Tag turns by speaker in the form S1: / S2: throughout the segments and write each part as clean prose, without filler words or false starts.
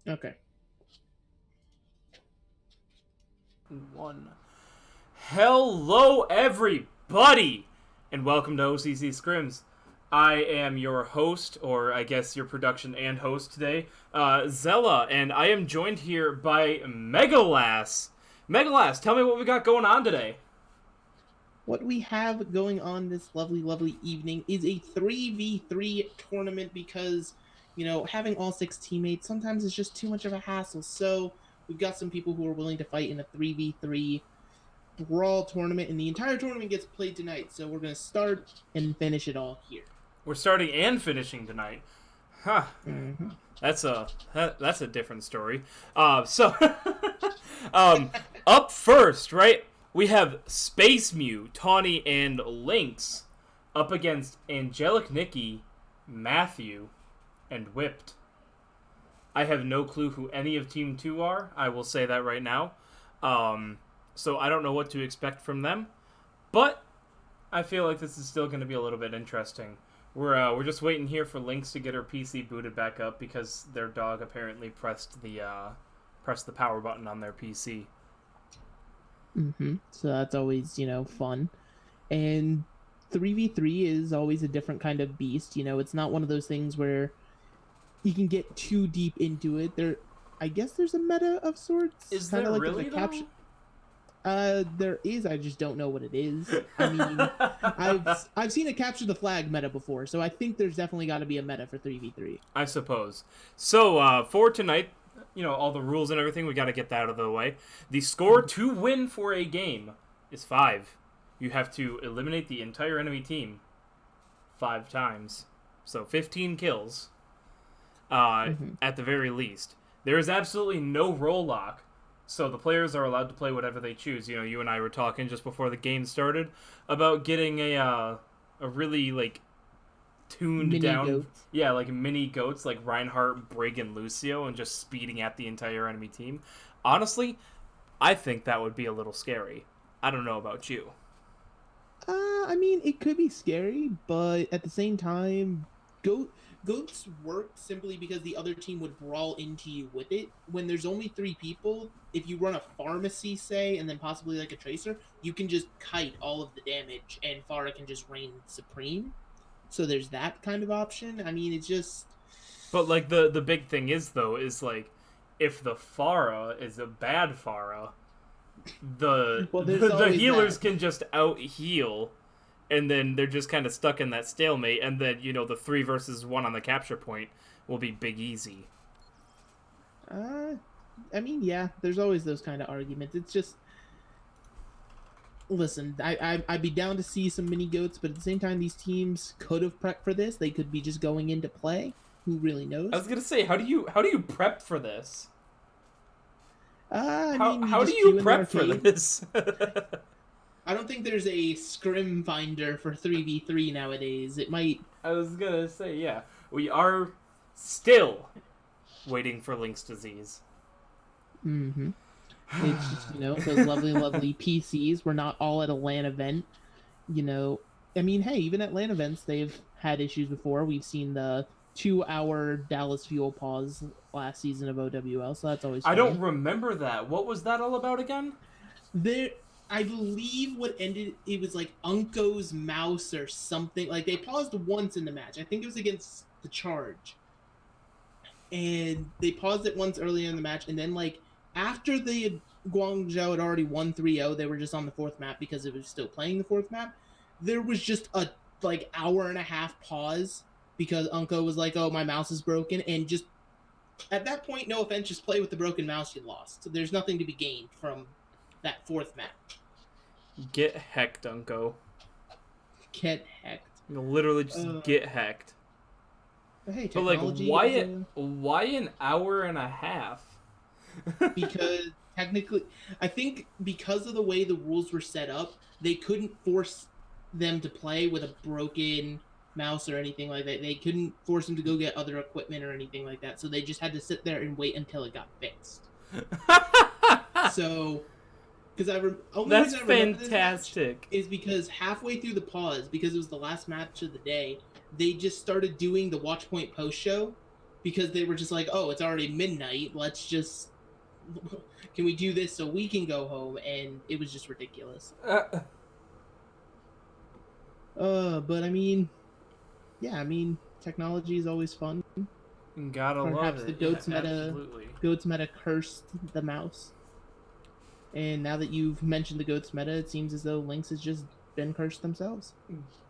S1: Okay.
S2: One. Hello, everybody, and welcome to OCC Scrims. I am your host, or I guess your production and host today, Zella, and I am joined here by Megalas. Megalas, tell me what we got going on today.
S1: What we have going on this lovely, lovely evening is a 3v3 tournament because, having all six teammates sometimes is just too much of a hassle. So we've got some people who are willing to fight in a 3v3 brawl tournament, and the entire tournament gets played tonight. So we're going to start and finish it all here.
S2: We're starting and finishing tonight. Huh.
S1: Mm-hmm.
S2: That's a different story. So up first, right? We have Space Mew, Tawny, and Lynx up against Angelic Nikki, Matthew, and Whipped. I have no clue who any of Team 2 are. I will say that right now. So I don't know what to expect from them. But I feel like this is still going to be a little bit interesting. We're just waiting here for Lynx to get her PC booted back up because their dog apparently pressed the power button on their PC.
S1: Mm-hmm. So that's always, fun. And 3v3 is always a different kind of beast. It's not one of those things where you can get too deep into it. I guess there's a meta of sorts.
S2: Is
S1: Kind
S2: there
S1: of like
S2: really
S1: the
S2: though?
S1: capture. There is. I just don't know what it is. I mean, I've seen it capture the flag meta before, so I think there's definitely got to be a meta for 3v3.
S2: I suppose. So for tonight, all the rules and everything, we got to get that out of the way. The score to win for a game is 5. You have to eliminate the entire enemy team 5 times. So 15 kills at the very least. There is absolutely no role lock, so the players are allowed to play whatever they choose. You and I were talking just before the game started about getting a really tuned
S1: Mini
S2: down,
S1: goats.
S2: yeah, like mini goats like Reinhardt, Brig, and Lucio, and just speeding at the entire enemy team. Honestly, I think that would be a little scary. I don't know about you.
S1: I mean, it could be scary, but at the same time, goats work simply because the other team would brawl into you with it. When there's only 3 people, if you run a pharmacy, say, and then possibly like a tracer, you can just kite all of the damage, and Pharah can just reign supreme. So there's that kind of option. I mean, it's just
S2: But the big thing is though is if the Pharah is a bad Pharah, the
S1: well, there's
S2: the
S1: always
S2: healers
S1: that.
S2: can just out heal, and then they're just kind of stuck in that stalemate. And then the 3 versus 1 on the capture point will be big easy.
S1: Uh, I mean, yeah, there's always those kind of arguments. It's just listen, I'd be down to see some mini goats, but at the same time, these teams could have prepped for this. They could be just going into play. Who really
S2: I
S1: knows?
S2: was gonna say, how do you prep for this?
S1: I
S2: How
S1: mean, you
S2: how do
S1: just
S2: you
S1: queue in the
S2: prep for
S1: arcade.
S2: this?
S1: I don't think there's a scrim finder for 3v3 nowadays. It might.
S2: I was gonna say, yeah, we are still waiting for Link's disease.
S1: Mm-hmm. It's just those lovely, lovely PCs. We're not all at a LAN event. You know, I mean, hey, even at LAN events, they've had issues before. We've seen the 2-hour Dallas fuel pause last season of OWL, so that's always
S2: I don't
S1: funny.
S2: remember that. What was that all about again?
S1: There, I believe what ended it was like Unko's mouse or something. Like they paused once in the match. I think it was against the Charge, and they paused it once earlier in the match, and then after Guangzhou had already won 3-0, they were just on the fourth map because it was still playing the fourth map. There was just a hour and a half pause because Unko was like, "Oh, my mouse is broken," and just at that point, no offense, just play with the broken mouse you lost. So there's nothing to be gained from that fourth map.
S2: Get hecked, Unco.
S1: Get hecked.
S2: Literally just
S1: Uh,
S2: get hecked.
S1: but hey,
S2: But
S1: technology is
S2: why an hour and a half?
S1: because technically, I think because of the way the rules were set up, they couldn't force them to play with a broken mouse or anything like that. They couldn't force them to go get other equipment or anything like that. So they just had to sit there and wait until it got fixed. So, because only
S2: That's
S1: reason I remember this match
S2: fantastic.
S1: is because halfway through the pause, because it was the last match of the day, they just started doing the watch point post show, because they were just like, oh, it's already midnight. Let's just can we do this so we can go home? And it was just ridiculous. But I mean, yeah, I mean, technology is always fun.
S2: Gotta love
S1: Perhaps the
S2: it. Absolutely.
S1: goats meta cursed the mouse. And now that you've mentioned the goats meta, it seems as though Lynx has just been cursed themselves.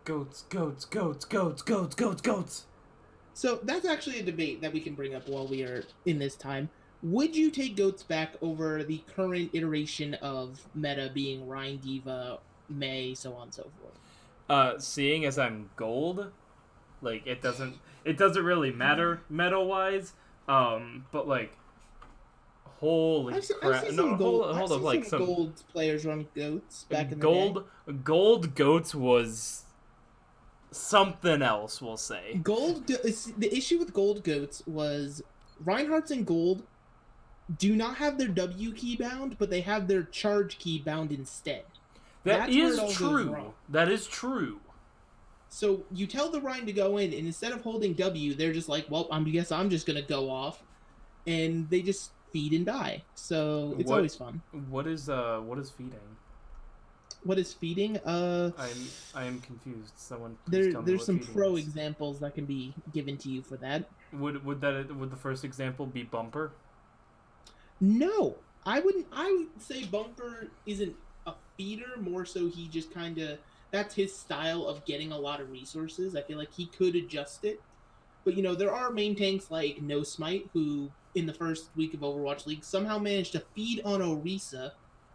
S2: Goats, goats, goats, goats, goats, goats, goats.
S1: So that's actually a debate that we can bring up while we are in this time. Would you take goats back over the current iteration of meta being Rhine Diva, May, so on and so forth?
S2: Seeing as I'm gold, like it doesn't really matter meta wise. But like, holy crap!
S1: I've seen
S2: No,
S1: some gold,
S2: hold up, like
S1: some gold players run goats back in the
S2: gold
S1: day.
S2: gold goats was something else. We'll say
S1: The issue with gold goats was Reinhardt's and gold do not have their W key bound, but they have their charge key bound instead.
S2: That's true. That is true.
S1: So you tell the Rhine to go in, and instead of holding W, they're just like, well, I guess I'm just gonna go off, and they just feed and die. So it's always fun.
S2: What is feeding?
S1: What is feeding?
S2: I am confused. Someone
S1: there's some pro examples that can be given to you for that.
S2: Would the first example be Bumper?
S1: No, I wouldn't. I would say Bumper isn't a feeder. More so, he just kind of that's his style of getting a lot of resources. I feel like he could adjust it, but there are main tanks like No Smite who, in the first week of Overwatch League, somehow managed to feed on Orisa.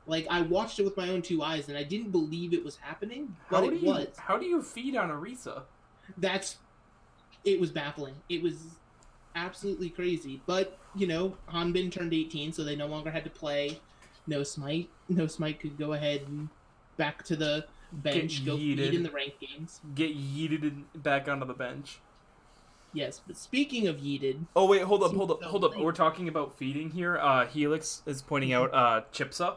S1: Like, I watched it with my own two eyes, and I didn't believe it was happening, but it was.
S2: How do you feed on Orisa?
S1: It was baffling. It was absolutely crazy. But, Hanbin turned 18, so they no longer had to play No Smite. No Smite could go ahead and back to the bench, go feed in the ranked games.
S2: Get yeeted back onto the bench.
S1: Yes, but speaking of yeeted...
S2: Oh, wait, hold up. We're talking about feeding here. Helix is pointing out Chipsa.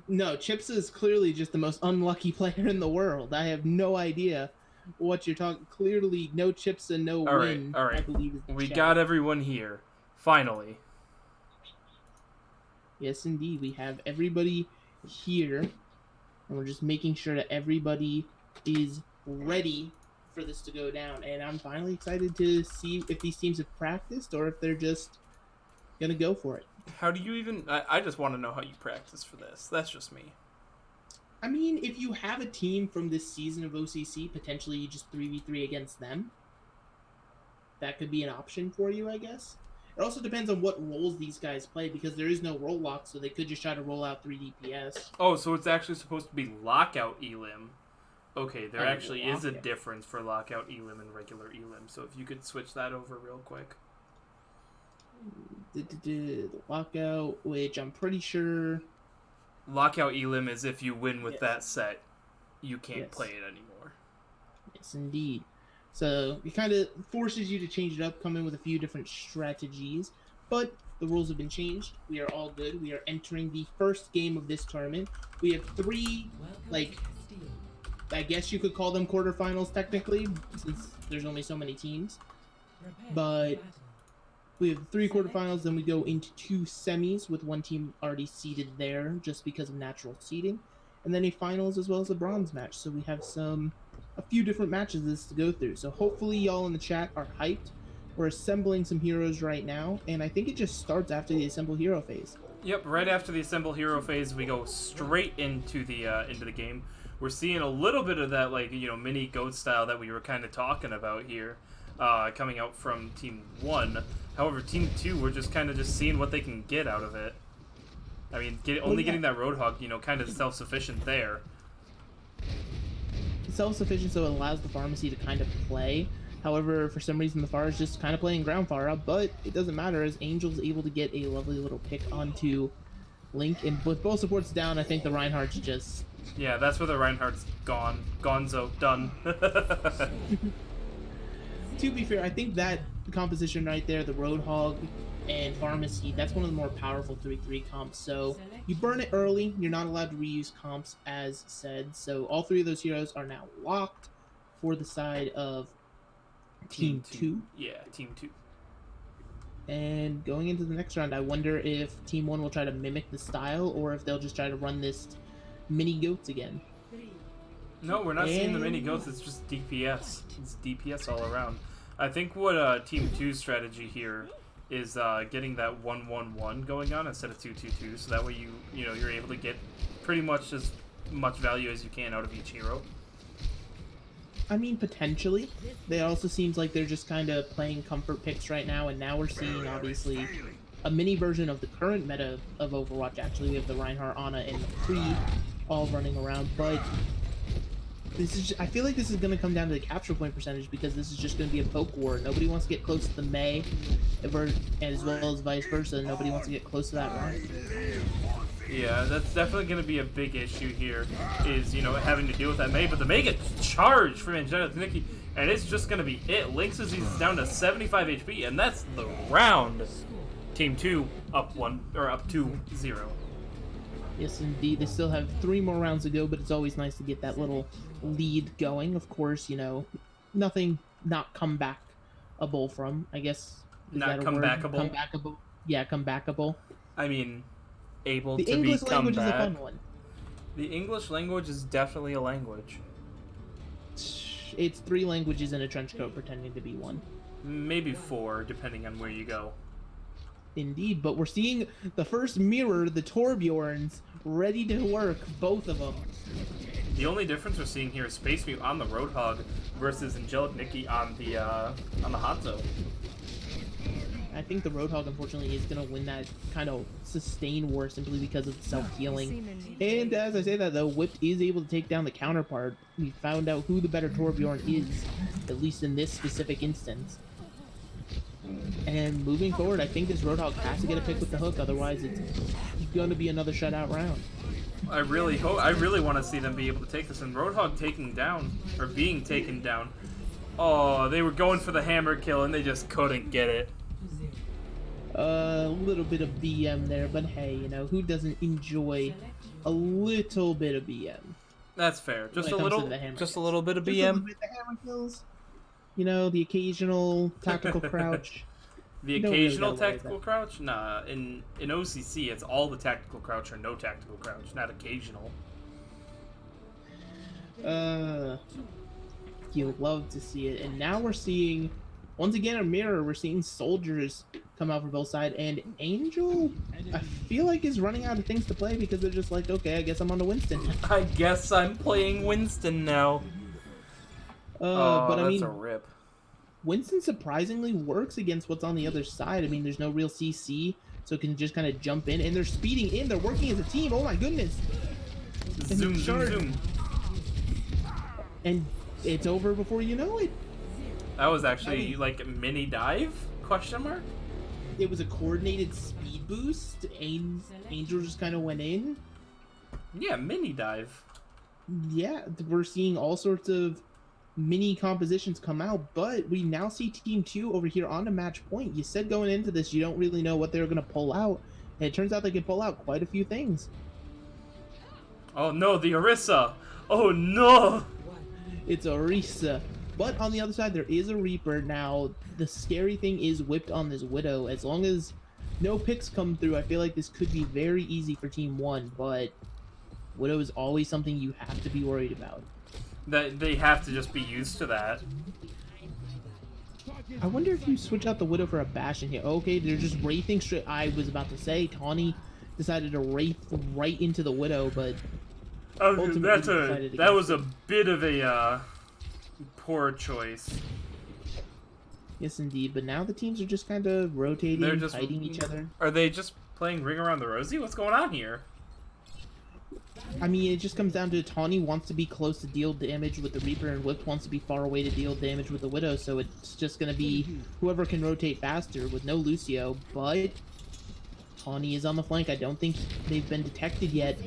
S1: No, Chipsa is clearly just the most unlucky player in the world. I have no idea what you're talking. Clearly, no Chipsa, no win.
S2: All right.
S1: I believe is
S2: we got everyone here. Finally.
S1: Yes, indeed. We have everybody here. And we're just making sure that everybody is ready for this to go down. And I'm finally excited to see if these teams have practiced or if they're just going to go for it.
S2: How do you even... I just want to know how you practice for this. That's just me.
S1: I mean, if you have a team from this season of OCC, potentially you just 3v3 against them. That could be an option for you, I guess. It also depends on what roles these guys play, because there is no role lock, so they could just try to roll out 3 DPS.
S2: Oh, so it's actually supposed to be lockout elim. Okay, there actually is a difference for lockout elim and regular elim, so if you could switch that over real quick.
S1: The lockout, which I'm pretty sure...
S2: Lockout elim is if you win with that set, you can't play it anymore.
S1: Yes, indeed. So it kind of forces you to change it up, come in with a few different strategies. But the rules have been changed. We are all good. We are entering the first game of this tournament. We have 3, I guess you could call them quarterfinals technically, since there's only so many teams. But we have 3 quarterfinals, then we go into 2 semis with one team already seeded there just because of natural seeding. And then a finals as well as a bronze match. So we have a few different matches to go through. So hopefully y'all in the chat are hyped. We're assembling some heroes right now, and I think it just starts after the assemble hero phase.
S2: Yep, right after the assemble hero phase, we go straight into the game. We're seeing a little bit of that, mini goat style that we were kind of talking about here, coming out from Team 1. However, Team 2, we're just kind of seeing what they can get out of it. I mean, getting that Roadhog, kind of self-sufficient there.
S1: Self-sufficient, so it allows the pharmacy to kind of play. However, for some reason, the Pharah is just kind of playing ground Pharah, but it doesn't matter as Angel's able to get a lovely little pick onto Link. And with both supports down, I think the Reinhardt's just...
S2: Yeah, that's where the Reinhardt's gone. Gonzo, done.
S1: To be fair, I think that composition right there, the Roadhog and Pharmacy, that's one of the more powerful 3-3 comps. So you burn it early, you're not allowed to reuse comps as said. So all 3 of those heroes are now locked for the side of Team 2.
S2: Yeah, Team 2.
S1: And going into the next round, I wonder if Team 1 will try to mimic the style or if they'll just try to run this mini goats again.
S2: No, we're not seeing the mini goats. It's just DPS. It's DPS all around. I think what Team 2's strategy here is getting that 1-1-1 going on instead of 2-2-2, so that way you're able to get pretty much as much value as you can out of each hero.
S1: I mean, potentially. They also seems like they're just kind of playing comfort picks right now, and now we're seeing, obviously, a mini version of the current meta of Overwatch. Actually, we have the Reinhardt, Ana, and the Kree all running around, but I feel like this is going to come down to the capture point percentage because this is just going to be a poke war. Nobody wants to get close to the Mei, as well as vice versa. Nobody wants to get close to that Ryan.
S2: Yeah, that's definitely going to be a big issue here, is, having to deal with that Mei. But the Mei gets charged from Angelic Nikki, and it's just going to be it. Lynx is down to 75 HP, and that's the round. Team 2 up 2-0.
S1: Yes, indeed. They still have 3 more rounds to go, but it's always nice to get that little lead going. Of course, nothing not comebackable from, I guess.
S2: Not comebackable?
S1: Comebackable. Yeah, comebackable.
S2: I mean, able
S1: the
S2: to
S1: English
S2: be
S1: language
S2: come
S1: is
S2: back.
S1: a fun one.
S2: The English language is definitely a language.
S1: It's 3 languages in a trench coat pretending to be one.
S2: Maybe 4, depending on where you go.
S1: Indeed, but we're seeing the first mirror, the Torbjorns, ready to work, both of them.
S2: The only difference we're seeing here is Space Mute on the Roadhog versus Angelic Nikki on the Hanzo.
S1: I think the Roadhog, unfortunately, is going to win that kind of sustain war simply because of self-healing. And as I say that, though, Whipped is able to take down the counterpart. We found out who the better Torbjorn is, at least in this specific instance. And moving forward, I think this Roadhog has to get a pick with the hook, otherwise it's going to be another shutout round.
S2: I really want to see them be able to take this. And Roadhog being taken down. Oh, they were going for the hammer kill and they just couldn't get it.
S1: A little bit of BM there, but hey, who doesn't enjoy a little bit of BM?
S2: That's fair. Just a little bit of BM.
S1: Just a little bit of the hammer kills. The occasional tactical crouch.
S2: The occasional tactical crouch? Nah, in OCC, it's all the tactical crouch or no tactical crouch, not occasional.
S1: You'll love to see it. And now we're seeing, once again, a mirror. We're seeing soldiers come out from both sides. And Angel, I feel like, is running out of things to play because they're just like, okay, I guess I'm on to Winston.
S2: I guess I'm playing Winston now.
S1: But I mean,
S2: that's a rip.
S1: Winston surprisingly works against what's on the other side. I mean, there's no real CC, so it can just kind of jump in. And they're speeding in. They're working as a team. Oh my goodness.
S2: Zoom, zoom, zoom.
S1: And it's over before you know it.
S2: That was actually like mini dive? Question mark?
S1: It was a coordinated speed boost. Angel just kind of went in.
S2: Yeah, mini dive.
S1: Yeah, we're seeing all sorts of mini compositions come out, but we now see Team 2 over here on a match point. You said going into this you don't really know what they're going to pull out, and it turns out they can pull out quite a few things.
S2: Oh no, the Orisa! Oh no!
S1: It's Orisa. But on the other side, there is a Reaper. Now, the scary thing is Whipped on this Widow. As long as no picks come through, I feel like this could be very easy for Team 1, but Widow is always something you have to be worried about.
S2: That they have to just be used to that.
S1: I wonder if you switch out the Widow for a Bastion here. Okay, they're just wraithing straight. I was about to say, Tawny decided to wraith right into the Widow, but
S2: that was a bit of a poor choice.
S1: Yes, indeed. But now the teams are just kind of rotating,
S2: They're just
S1: fighting each other.
S2: Are they just playing Ring Around the Rosie? What's going on here?
S1: I mean, it just comes down to Tawny wants to be close to deal damage with the Reaper, and Whipped wants to be far away to deal damage with the Widow, so it's just going to be whoever can rotate faster with no Lucio, but Tawny is on the flank. I don't think they've been detected yet.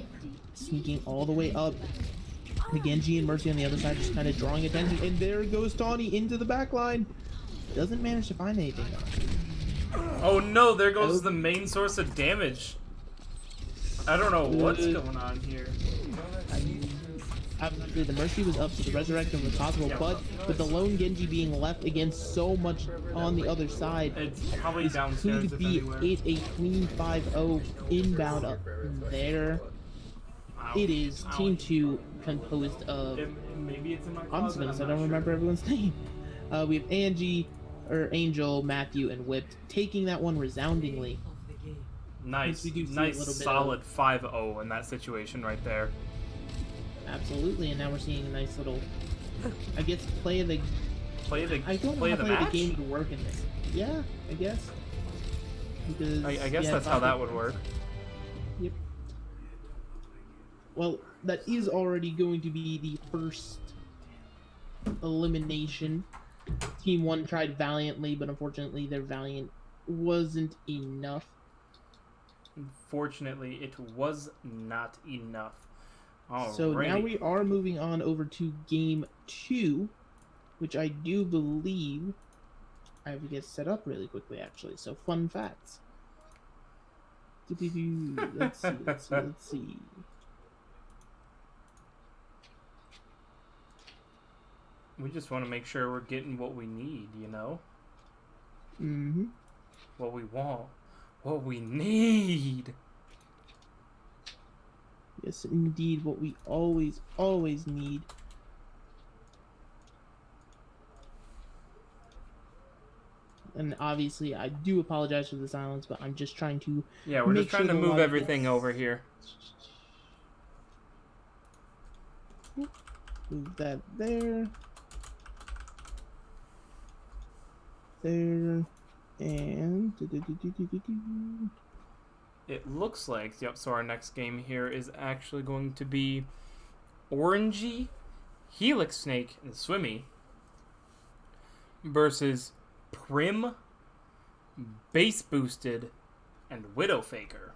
S1: Sneaking all the way up. The Genji and Mercy on the other side just kind of drawing attention, and there goes Tawny into the back line. Doesn't manage to find anything, though.
S2: Oh no, there goes the main source of damage. I don't know what's going on here.
S1: obviously the Mercy was up, so the Resurrection was possible, but with the lone Genji being left against so much on the other side,
S2: It's probably
S1: this
S2: downstairs
S1: could
S2: if
S1: be
S2: anywhere.
S1: it a clean 5-0 inbound up there. It is Team 2 composed of...
S2: Maybe it's in my
S1: I'm just
S2: closet.
S1: gonna say I
S2: I'm
S1: don't
S2: not
S1: remember
S2: sure.
S1: everyone's name. We have Angel, Matthew, and Whipped taking that one resoundingly.
S2: Nice,
S1: We do see a
S2: nice,
S1: little bit
S2: solid 5-0 in that situation right there.
S1: Absolutely, and now we're seeing a nice little, I guess, play of the... I don't know
S2: play
S1: how
S2: of the
S1: play of
S2: match.
S1: the game would work in this. Yeah, I guess. Because,
S2: I guess
S1: yeah,
S2: that's how that would work.
S1: Yep. Well, that is already going to be the first elimination. Team 1 tried valiantly, but unfortunately their valiant wasn't enough.
S2: Unfortunately, it was not enough.
S1: So now we are moving on over to game 2, which I do believe I have to get set up really quickly, actually. So, fun facts. Let's see.
S2: We just want to make sure we're getting what we need, you know?
S1: Mm-hmm.
S2: What we want. What we need.
S1: Yes, indeed, what we always need. And obviously, I do apologize for the silence, but I'm just trying to...
S2: Yeah, we're just trying to move everything over here.
S1: Move that there. There. And...
S2: It looks like, yep, so our next game here is actually going to be Orangey, Helix Snake, and Swimmy versus Prim, Base Boosted, and Widow Faker.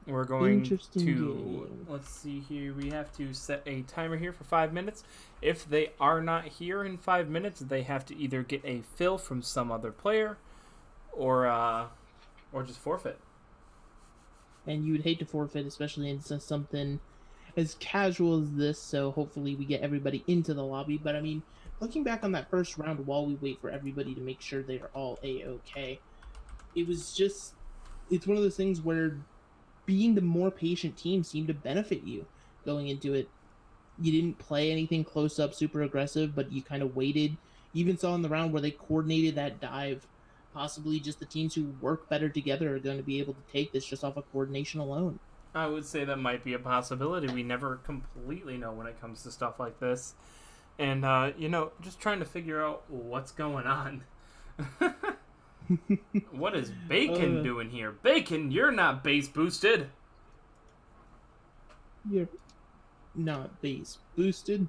S2: We're going to,
S1: game.
S2: Let's see here, we have to set a timer here for 5 minutes. If they are not here in 5 minutes, they have to either get a fill from some other player, or just forfeit.
S1: And you would hate to forfeit, especially in something as casual as this, so hopefully we get everybody into the lobby. But I mean, looking back on that first round while we wait for everybody to make sure they are all A-okay, it was just, it's one of those things where being the more patient team seemed to benefit you going into it. You didn't play anything close up, super aggressive, but you kind of waited. You even saw in the round where they coordinated that dive. Possibly just the teams who work better together are going to be able to take this just off of coordination alone.
S2: I would say that might be a possibility. We never completely know when it comes to stuff like this. And, just trying to figure out what's going on. What is Bacon doing here? Bacon, you're not base boosted.
S1: You're not base boosted.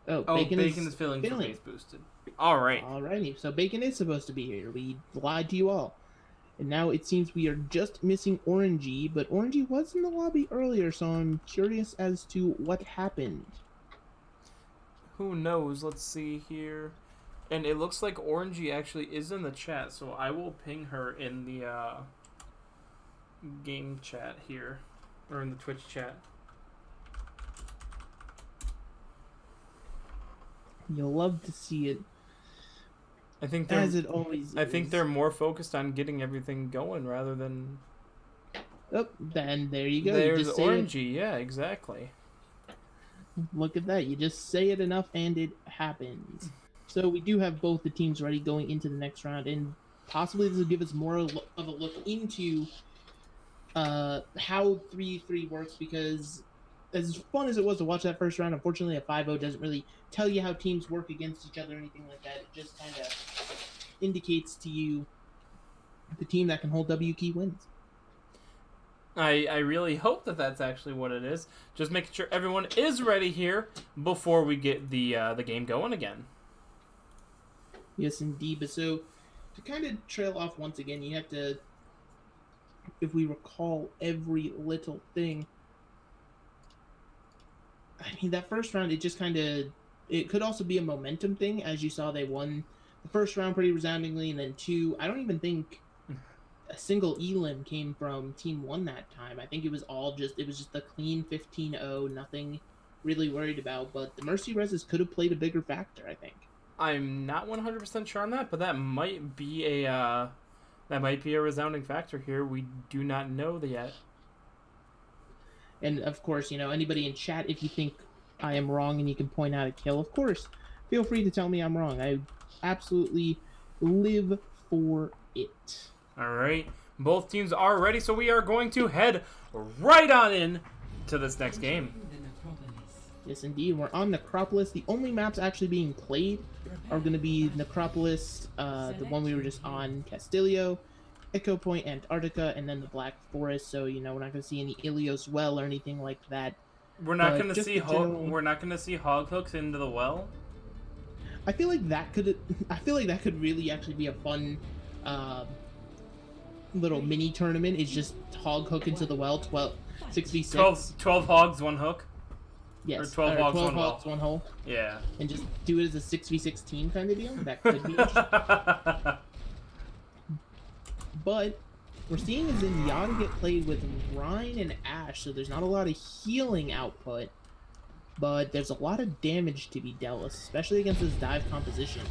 S2: Oh, Bacon is feeling for base boosted.
S1: Alrighty, so Bacon is supposed to be here. We lied to you all. And now it seems we are just missing Orangey, but Orangey was in the lobby earlier, so I'm curious as to what happened.
S2: Who knows? Let's see here. And it looks like Orangey actually is in the chat, so I will ping her in the game chat here, or in the Twitch chat.
S1: You'll love to see it.
S2: I think
S1: as it always is.
S2: I think they're more focused on getting everything going rather than...
S1: Oh, then there you go.
S2: There's
S1: you just
S2: Orangey, yeah, exactly.
S1: Look at that. You just say it enough and it happens. So we do have both the teams ready going into the next round, and possibly this will give us more of a look into how 3-3 works, because as fun as it was to watch that first round, unfortunately a 5-0 doesn't really tell you how teams work against each other or anything like that. It just kind of indicates to you the team that can hold W key wins.
S2: I really hope that that's actually what it is. Just making sure everyone is ready here before we get the game going again.
S1: Yes, indeed. But so, to kind of trail off once again, you have to, if we recall every little thing, I mean, that first round, it just kind of, it could also be a momentum thing. As you saw, they won the first round pretty resoundingly, and then 2, I don't even think a single elim came from Team 1 that time. I think it was just a clean 15-0, nothing really worried about, but the Mercy Reses could have played a bigger factor, I think.
S2: I'm not 100% sure on that, but that might be a resounding factor here. We do not know that yet.
S1: And of course, anybody in chat, if you think I am wrong and you can point out a kill, of course, feel free to tell me I'm wrong. I absolutely live for it.
S2: All right, both teams are ready, so we are going to head right on in to this next game.
S1: Yes, indeed. We're on Necropolis. The only maps actually being played are going to be Necropolis, the one we were just on, Castillo, Echo Point, Antarctica, and then the Black Forest. So, we're not going to see any Ilios Well or anything like that.
S2: We're not going to see we're not going to see hog hooks into the well.
S1: I feel like that could really actually be a fun little mini tournament. It's just hog hook into the well, 6v6.
S2: 12 hogs, 1 hook.
S1: Yes,
S2: or 12 hogs, 1
S1: hogs,
S2: well.
S1: 1 hole.
S2: Yeah.
S1: And just do it as a 6v6 team kind of deal. That could be interesting. But we're seeing Zinyan get played with Rhine and Ashe, so there's not a lot of healing output. But there's a lot of damage to be dealt, especially against this dive composition.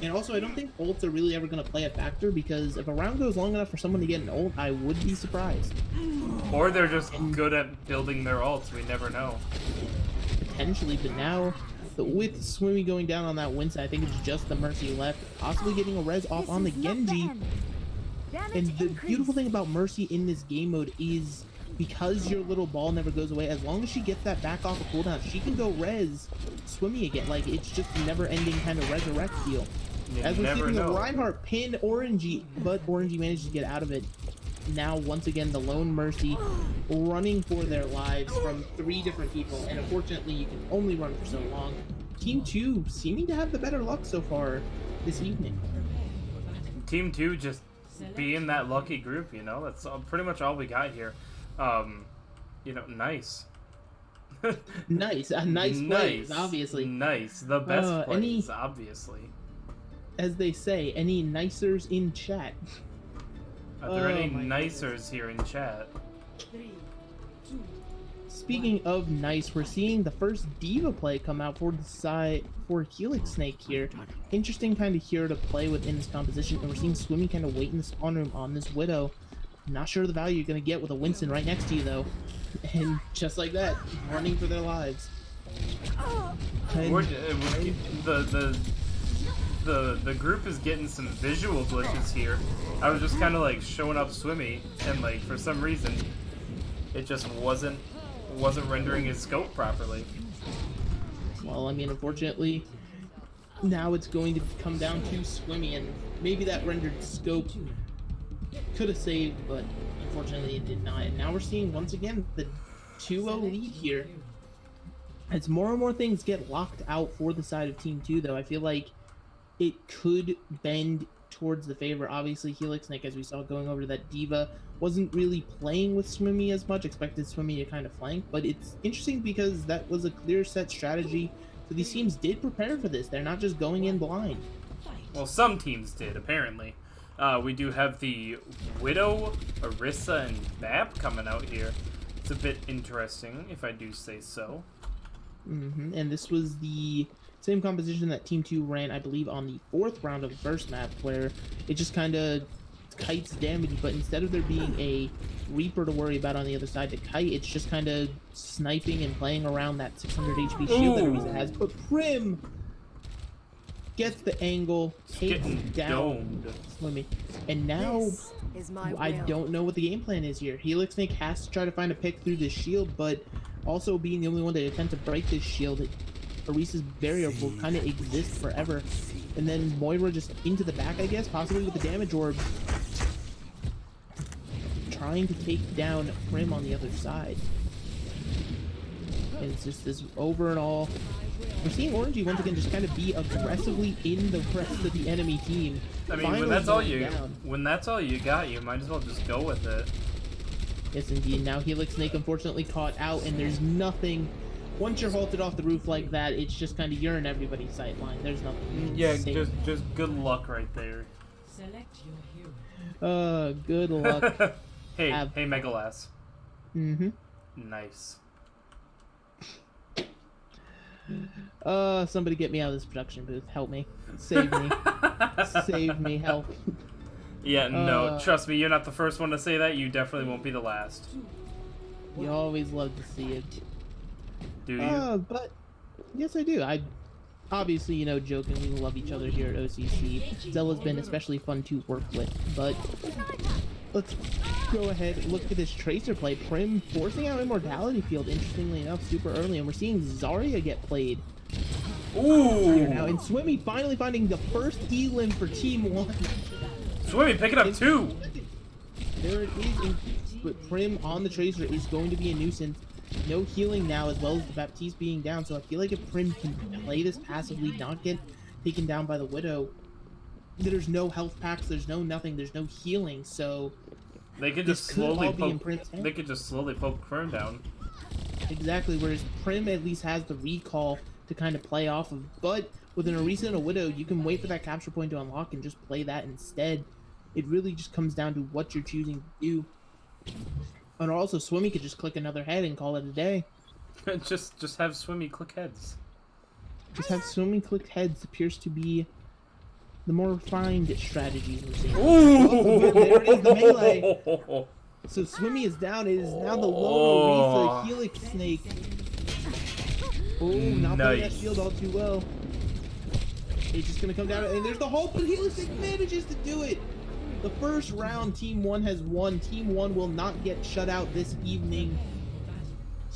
S1: And also, I don't think ults are really ever going to play a factor, because if a round goes long enough for someone to get an ult, I would be surprised.
S2: Or they're just good at building their ults, we never know.
S1: Potentially, but now, with Swimmy going down on that win side, I think it's just the Mercy left, possibly getting a res off on the Genji. And the beautiful thing about Mercy in this game mode is, because your little ball never goes away, as long as she gets that back off a cooldown, she can go res Swimmy again. Like, it's just never-ending kind of resurrect deal. As we're seeing the Reinhardt pin Orangey, but Orangey managed to get out of it. Now, once again, the lone Mercy running for their lives from 3 different people, and unfortunately, you can only run for so long. Team 2 seeming to have the better luck so far this evening.
S2: Team 2 just being that lucky group, that's pretty much all we got here. Nice.
S1: Nice plays, obviously.
S2: Nice, the best plays, obviously.
S1: As they say, any nicers in chat?
S2: Are there any nicers here in chat?
S1: Speaking of nice, we're seeing the first diva play come out for the side for Helix Snake here. Interesting kind of hero to play within this composition, and we're seeing Swimmy kind of wait in the spawn room on this Widow. Not sure the value you're going to get with a Winston right next to you, though. And just like that, running for their lives.
S2: The group is getting some visual glitches here. I was just kind of like showing up Swimmy, and like for some reason, it just wasn't rendering his scope properly.
S1: Well, I mean, unfortunately, now it's going to come down to Swimmy, and maybe that rendered scope could have saved, but unfortunately it did not. And now we're seeing once again the 2-0 lead here. As more and more things get locked out for the side of Team 2, though, I feel like it could bend towards the favor. Obviously, Helix Snake, as we saw going over to that diva, wasn't really playing with Swimmy as much, expected Swimmy to kind of flank, but it's interesting because that was a clear set strategy. So these teams did prepare for this. They're not just going in blind.
S2: Well, some teams did, apparently. We do have the Widow, Orisa, and Bap coming out here. It's a bit interesting, if I do say so.
S1: And this was the same composition that Team 2 ran, I believe, on the 4th round of the first map, where it just kind of kites damage, but instead of there being a Reaper to worry about on the other side to kite, it's just kind of sniping and playing around that 600 HP shield that Orisa has. But Prim gets the angle, takes down Swimmy, and now I don't know what the game plan is here. Helix Snake has to try to find a pick through this shield, but also being the only one to attempt to break this shield, Orisa's barrier will kind of exist forever. And then Moira just into the back, I guess, possibly with the damage orb, trying to take down Prim on the other side. And it's just this over and all. We're seeing Orangey once again just kind of be aggressively in the rest of the enemy team.
S2: I mean, when that's all you got, you might as well just go with it.
S1: Yes, indeed. Now Helix Snake unfortunately caught out, and there's nothing. Once you're halted off the roof like that, it's just kind of you're in everybody's sight line. There's nothing.
S2: Yeah, just good luck right there.
S1: Good luck.
S2: Hey, Megalas.
S1: Mm-hmm.
S2: Nice.
S1: Somebody get me out of this production booth. Help me. Save me. Save me. Help.
S2: Yeah, no, trust me, you're not the first one to say that. You definitely won't be the last.
S1: You always love to see it.
S2: Do you?
S1: But yes, I do. I obviously, you know, jokingly love each other here at OCC. Zella's been especially fun to work with, but let's go ahead and look at this Tracer play. Prim forcing out Immortality Field, interestingly enough, super early, and we're seeing Zarya get played.
S2: Ooh!
S1: Now, and Swimmy finally finding the first elim for Team 1.
S2: Swimmy picking up 2!
S1: There it is, but Prim on the Tracer is going to be a nuisance. No healing now, as well as the Baptiste being down, so I feel like if Prim can play this passively, not get taken down by the Widow, there's no health packs, there's no nothing, there's no healing, so
S2: they could just slowly poke Prim down.
S1: Exactly, whereas Prim at least has the recall to kind of play off of, but with an Orisa and a Widow, you can wait for that capture point to unlock and just play that instead. It really just comes down to what you're choosing to do. And also, Swimmy could just click another head and call it a day.
S2: just have Swimmy click heads.
S1: Just have Swimmy click heads appears to be the more refined strategies we're seeing.
S2: Ooh!
S1: There it is, the melee. So Swimmy is down. It is now the lone Orisa Helix Snake. Oh, not playing that shield all too well. It's just gonna come down, and there's the Hulk, but Helix Snake manages to do it. The first round, Team 1 has won. Team 1 will not get shut out this evening.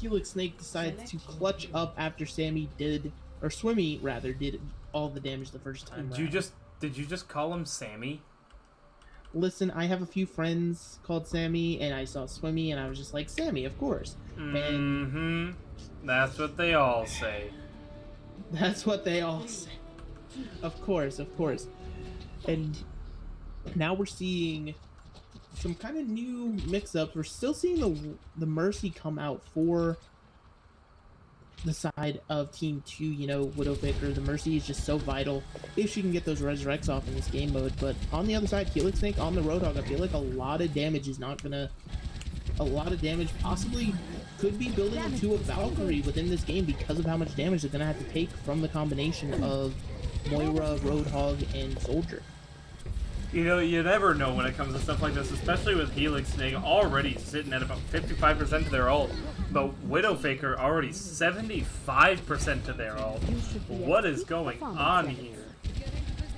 S1: Helix Snake decides to clutch up after Swimmy did all the damage the first time.
S2: Did you just call him Sammy?
S1: Listen, I have a few friends called Sammy, and I saw Swimmy, and I was just like, Sammy, of course.
S2: Mm-hmm. That's what they all say.
S1: That's what they all say. Of course, of course. And now we're seeing some kind of new mix-ups. We're still seeing the Mercy come out for the side of Team 2, you know, Widowmaker. The Mercy is just so vital if she can get those resurrects off in this game mode. But on the other side, Helix Snake on the Roadhog, I feel like a lot of damage is not gonna... A lot of damage possibly could be building into a Valkyrie within this game because of how much damage they're gonna have to take from the combination of Moira, Roadhog, and Soldier.
S2: You know, you never know when it comes to stuff like this, especially with Helix Snake already sitting at about 55% of their ult, but Widowmaker already 75% of their ult. What is going on here?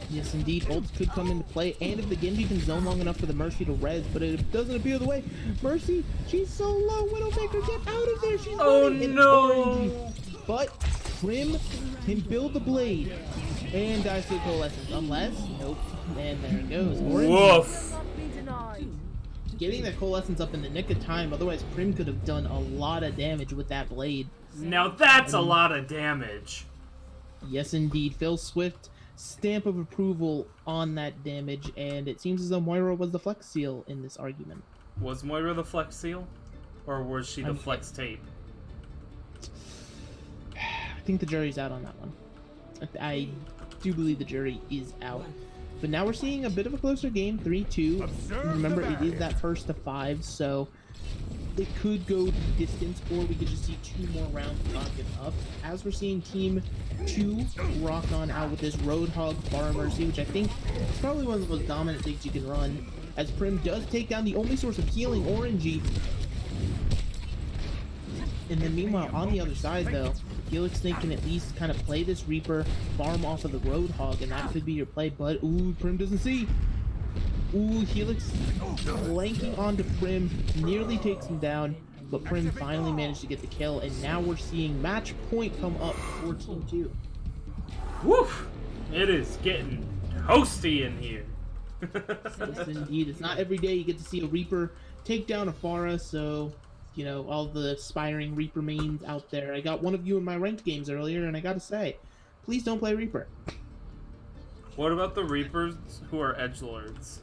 S1: Yes, indeed. Ults could come into play, and if the Genji can zone long enough for the Mercy to res, but it doesn't appear the way. Mercy, she's so low. Widowmaker, get out of there. She's running.
S2: No!
S1: But Prim can build the blade and dies to the Coalescence. Unless, nope. And there it goes.
S2: Woof.
S1: Getting that Coalescence up in the nick of time, otherwise Prim could have done a lot of damage with that blade.
S2: Now that's a lot of damage.
S1: Yes, indeed. Phil Swift, stamp of approval on that damage, and it seems as though Moira was the Flex Seal in this argument.
S2: Was Moira the Flex Seal? Or was she the Flex Tape?
S1: I think the jury's out on that one. I do believe the jury is out. But now we're seeing a bit of a closer game, 3-2. Remember, it is that first to 5, so it could go distance, or we could just see 2 more rounds rocking up. As we're seeing Team 2 rock on out with this Roadhog Bar Mercy, which I think is probably one of the most dominant things you can run, as Prim does take down the only source of healing, Orangey. And then meanwhile, on the other side, though, Helix Snake can at least kind of play this Reaper, farm off of the Roadhog, and that could be your play, but ooh, Prim doesn't see. Ooh, Helix flanking onto Prim, nearly takes him down, but Prim finally managed to get the kill, and now we're seeing match point come up for Team 2.
S2: Woof! It is getting toasty in here.
S1: Yes, indeed. It's not every day you get to see a Reaper take down a Pharah, so... You know, all the aspiring Reaper mains out there. I got one of you in my ranked games earlier, and I gotta say, please don't play Reaper.
S2: What about the Reapers who are edgelords?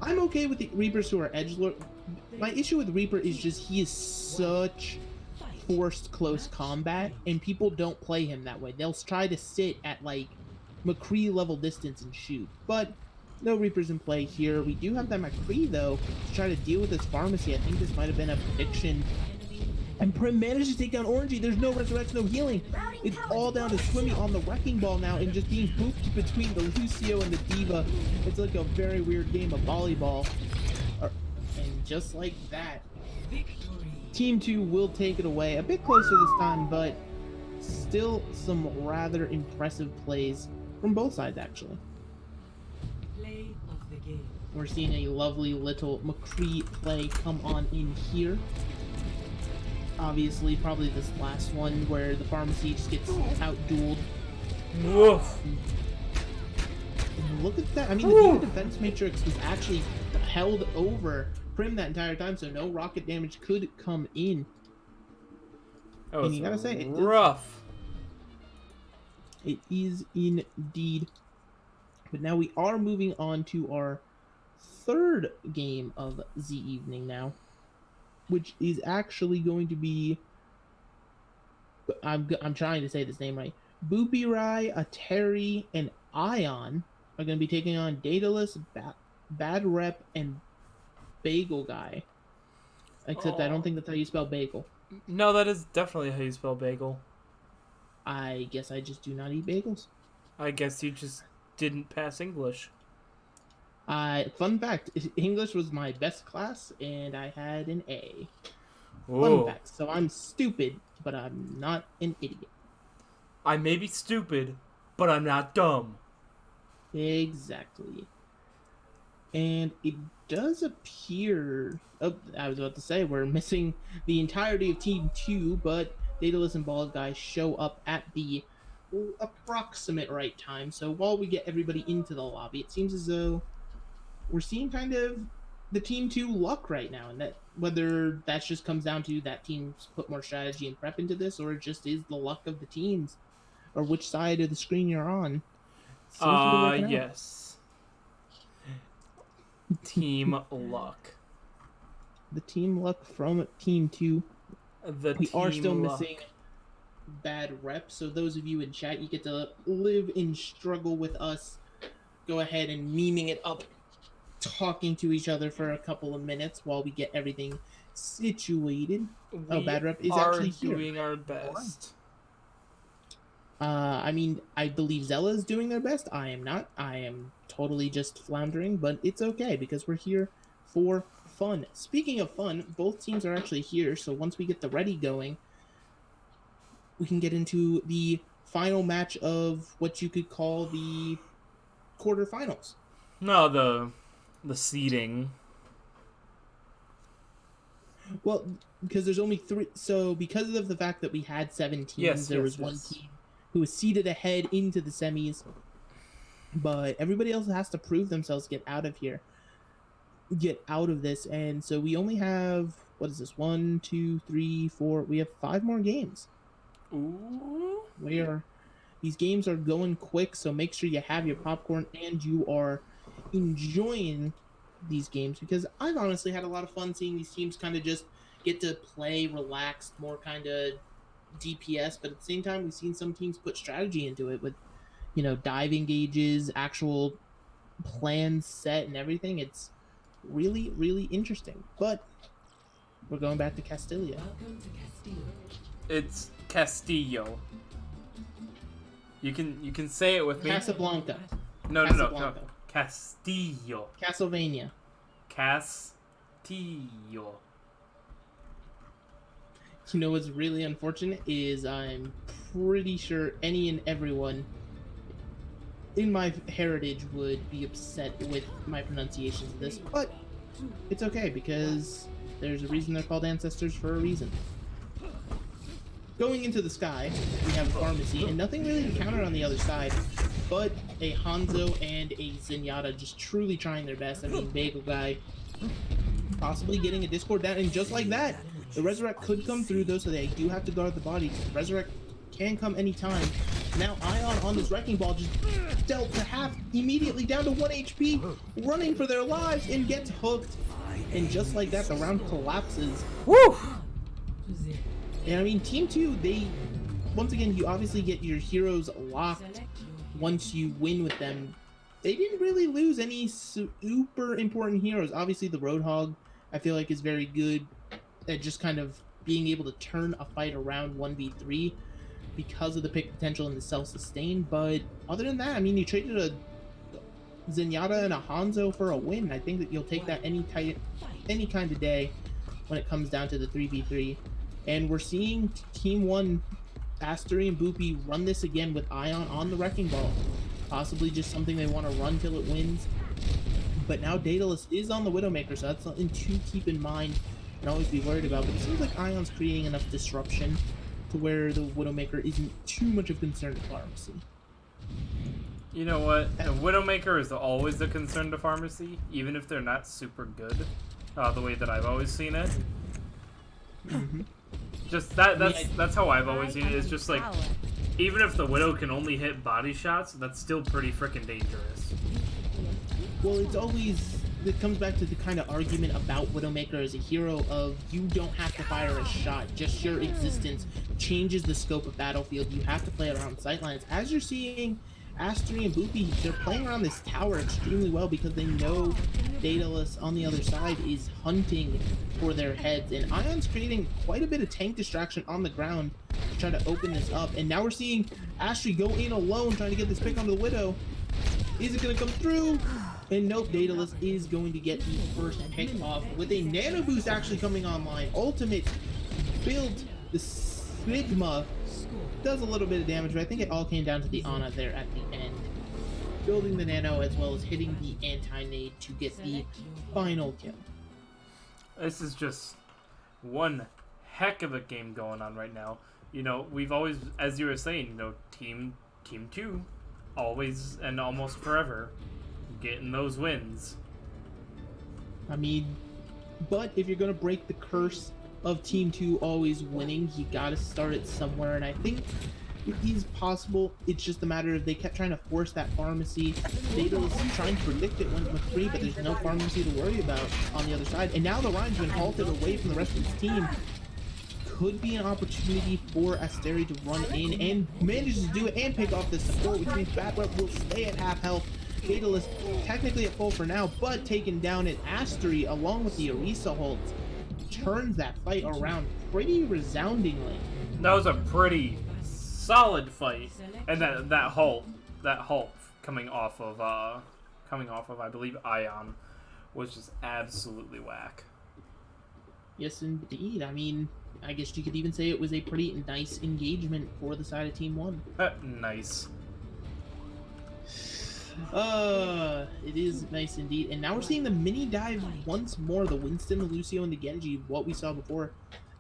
S1: I'm okay with the Reapers who are edgelord. My issue with Reaper is just he is such forced close combat, and people don't play him that way. They'll try to sit at, like, McCree level distance and shoot. But No Reapers in play here. We do have that McCree, though, to try to deal with this pharmacy. I think this might have been a prediction. And Prim managed to take down Orangey. There's no resurrection, no healing. It's all down to Swimmy on the Wrecking Ball now and just being booped between the Lucio and the D.Va. It's like a very weird game of volleyball. And just like that, Team 2 will take it away. A bit closer this time, but still some rather impressive plays from both sides, actually. We're seeing a lovely little McCree play come on in here. Obviously, probably this last one where the pharmacy just gets out-dueled.
S2: Woof.
S1: And look at that. I mean, the D.Va defense matrix was actually held over Prim that entire time, so no rocket damage could come in.
S2: And
S1: you gotta say,
S2: rough.
S1: It is indeed. But now we are moving on to our third game of the evening now, which is actually going to be, I'm trying to say this name right, Boopirai, Ateri, and Ion are going to be taking on Daedalus, Bad Rep, and Bagel Guy. Except I don't think that's how you spell bagel.
S2: No, that is definitely how you spell bagel.
S1: I guess I just do not eat bagels.
S2: I guess you just didn't pass English.
S1: Fun fact, English was my best class, and I had an A.
S2: Whoa.
S1: Fun fact, so I'm stupid, but I'm not an idiot.
S2: I may be stupid, but I'm not dumb.
S1: Exactly. And it does appear... Oh, I was about to say, we're missing the entirety of Team 2, but Daedalus and Bald Guy show up at the approximate right time. So while we get everybody into the lobby, it seems as though we're seeing kind of the Team 2 luck right now, and that whether that just comes down to that teams put more strategy and prep into this, or it just is the luck of the teams, or which side of the screen you're on.
S2: Yes. Team luck.
S1: The team luck from Team 2. We are still missing Bad Rep, so those of you in chat, you get to live in struggle with us. Go ahead and memeing it up, talking to each other for a couple of minutes while we get everything situated. Bad Rep is actually
S2: doing our best.
S1: I mean, I believe Zella's doing their best. I am not. I am totally just floundering, but it's okay because we're here for fun. Speaking of fun, both teams are actually here, so once we get the ready going, we can get into the final match of what you could call the quarterfinals. No,
S2: the seeding.
S1: Well, because there's only 3, so because of the fact that we had 7 teams, there was one team who was seeded ahead into the semis, but everybody else has to prove themselves, get out of here, get out of this, and so we only have, what is this, 1, 2, 3, 4, we have 5 more games.
S2: Ooh.
S1: These games are going quick, so make sure you have your popcorn and you are enjoying these games, because I've honestly had a lot of fun seeing these teams kind of just get to play relaxed, more kind of DPS, but at the same time, we've seen some teams put strategy into it with, diving gauges, actual plans set and everything. It's really, really interesting. But we're going back to Castilia.
S3: Welcome to Castillo.
S2: It's Castillo. You can say it with me.
S1: Casablanca.
S2: No. Castillo.
S1: Castlevania.
S2: Castillo.
S1: You know what's really unfortunate is I'm pretty sure any and everyone in my heritage would be upset with my pronunciations of this, but it's okay because there's a reason they're called ancestors for a reason. Going into the sky, we have a pharmacy, and nothing really to counter on the other side, but a Hanzo and a Zenyatta just truly trying their best. I mean, Bagel Guy possibly getting a Discord down, and just like that, the Resurrect could come through though, so they do have to guard the body. Resurrect can come anytime. Now Ion on this Wrecking Ball just dealt to half, immediately down to 1 HP, running for their lives, and gets hooked. And just like that, the round collapses.
S2: Woo!
S1: And I mean, Team 2, they, once again, you obviously get your heroes locked once you win with them. they didn't really lose any super important heroes. Obviously, the Roadhog, I feel like, is very good at just kind of being able to turn a fight around 1v3 because of the pick potential and the self-sustain. But other than that, I mean, you traded a Zenyatta and a Hanzo for a win. I think that you'll take that any kind of day when it comes down to the 3v3. And we're seeing Team 1, Astery and Boopy, run this again with Ion on the Wrecking Ball. Possibly just something they want to run till it wins. But now Daedalus is on the Widowmaker, so that's something to keep in mind and always be worried about. But it seems like Ion's creating enough disruption to where the Widowmaker isn't too much of a concern to Pharmacy.
S2: You know what? The Widowmaker is always a concern to Pharmacy, even if they're not super good, the way that I've always seen it.
S1: Mm-hmm.
S2: Just that's how I've always seen it. It's just like, even if the Widow can only hit body shots, that's still pretty freaking dangerous.
S1: Well, it comes back to the kind of argument about Widowmaker as a hero of you don't have to fire a shot, just your existence changes the scope of battlefield. You have to play around sightlines. As you're seeing Astery and Boopy, they're playing around this tower extremely well because they know Daedalus on the other side is hunting for their heads, and Ion's creating quite a bit of tank distraction on the ground to try to open this up. And now we're seeing Astery go in alone trying to get this pick onto the Widow. Is it going to come through? And nope, Daedalus is going to get the first pick off with a nano boost actually coming online. Ultimate build, the Sigma does a little bit of damage, but I think it all came down to the Ana there at the end. Building the nano as well as hitting the anti-nade to get the final kill.
S2: This is just one heck of a game going on right now. You know, we've always, as you were saying, you know, Team 2, always and almost forever, getting those wins.
S1: I mean, but if you're going to break the curse of Team 2 always winning, you got to start it somewhere, and I think it is possible. It's just a matter of they kept trying to force that Pharmacy. Daedalus trying to predict it when it went free, but there's no Pharmacy to worry about on the other side. And now the Ryan's been halted away from the rest of his team. Could be an opportunity for Astery to run in and manages to do it and pick off this support, which means Bad Rep will stay at half health. Daedalus technically at full for now, but taken down at Astery along with the Orisa holds. Turns that fight around pretty resoundingly.
S2: That was a pretty solid fight, and that halt coming off of I believe Ion was just absolutely whack.
S1: Yes, indeed. I mean, I guess you could even say it was a pretty nice engagement for the side of Team 1.
S2: Nice.
S1: It is nice indeed. And now we're seeing the mini dive once more. The Winston, the Lucio, and the Genji, what we saw before.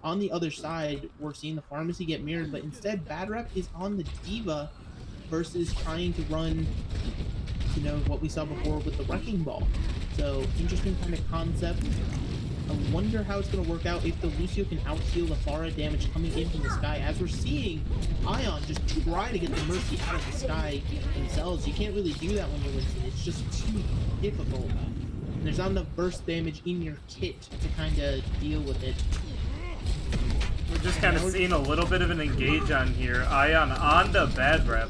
S1: On the other side, we're seeing the Pharmacy get mirrored, but instead Bad Rep is on the D.Va versus trying to run, you know, what we saw before with the Wrecking Ball. So, interesting kind of concept. I wonder how it's going to work out if the Lucio can out-heal the Pharah damage coming in from the sky, as we're seeing Ion just try to get the Mercy out of the sky themselves. You can't really do that when you're Winston. It's just too difficult. And there's not enough burst damage in your kit to kind of deal with it.
S2: We're just kind of seeing a little bit of an engage on here. Ion on the Bad Rep.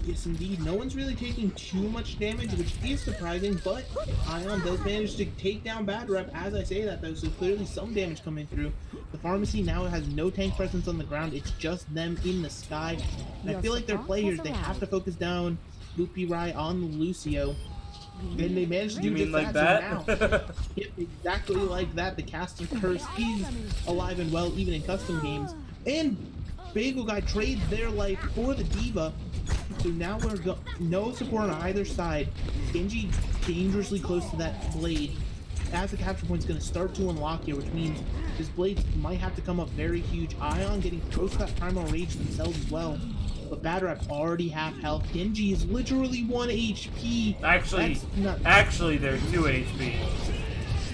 S1: Yes, indeed. No one's really taking too much damage, which is surprising, but Ion does manage to take down Bad Rep as I say that, though, so clearly some damage coming through. The Pharmacy now has no tank presence on the ground. It's just them in the sky. And I feel like their players, they have to focus down Loopy Rai on the Lucio. And they managed to do just
S2: like
S1: that.
S2: that?
S1: So now, yeah, exactly like that. The caster curse is alive and well, even in custom games. And Bagel Guy trades their life for the D.Va. So now we're no support on either side. Genji dangerously close to that blade. As the capture point's going to start to unlock here, which means his blades might have to come up very huge. Ion getting close to that primal rage themselves as well. But Bad Rep already half health. Genji is literally 1 HP.
S2: Actually, they're 2 HP.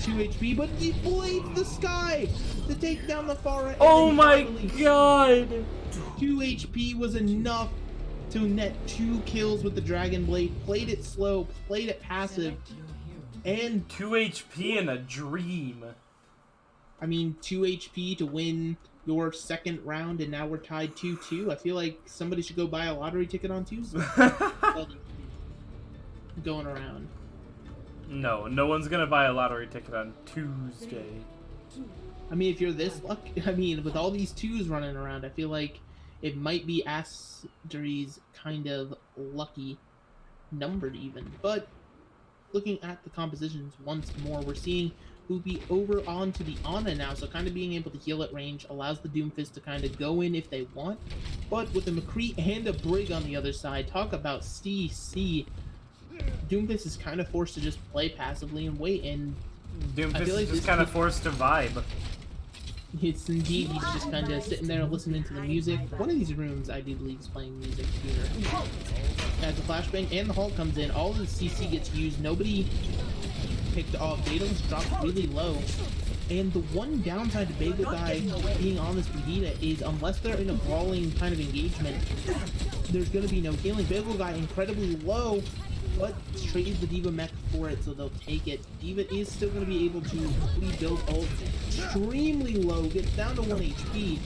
S1: 2 HP, but he blades the sky to take down the Pharah.
S2: Oh my god!
S1: 2 HP was enough to net 2 kills with the Dragon Blade. Played it slow, played it passive, and
S2: 2 HP in a dream.
S1: I mean, 2 HP to win your second round, and now we're tied 2-2. I feel like somebody should go buy a lottery ticket on Tuesday. Going around.
S2: No, no one's gonna buy a lottery ticket on Tuesday.
S1: I mean, if you're this lucky, I mean, with all these twos running around, I feel like it might be Asteri's kind of lucky numbered even. But looking at the compositions once more, we're seeing Hoopy over onto the Ana now, so kind of being able to heal at range allows the Doomfist to kind of go in if they want. But with a McCree and a Brig on the other side, talk about CC. Doomfist is kind of forced to just play passively and wait, and
S2: Doomfist is just kind of forced to vibe.
S1: It's indeed, he's just kind of sitting there listening to the music. One of these rooms, I do believe, is playing music here. As the flashbang and the Hulk comes in, all of the CC gets used. Nobody picked off. Daedalus dropped really low. And the one downside to Bagel Guy being on this Vegeta is unless they're in a brawling kind of engagement, there's going to be no healing. Bagel Guy incredibly low, but trades the Diva mech for it, so they'll take it. Diva is still going to be able to rebuild ult extremely low, gets down to 1 HP,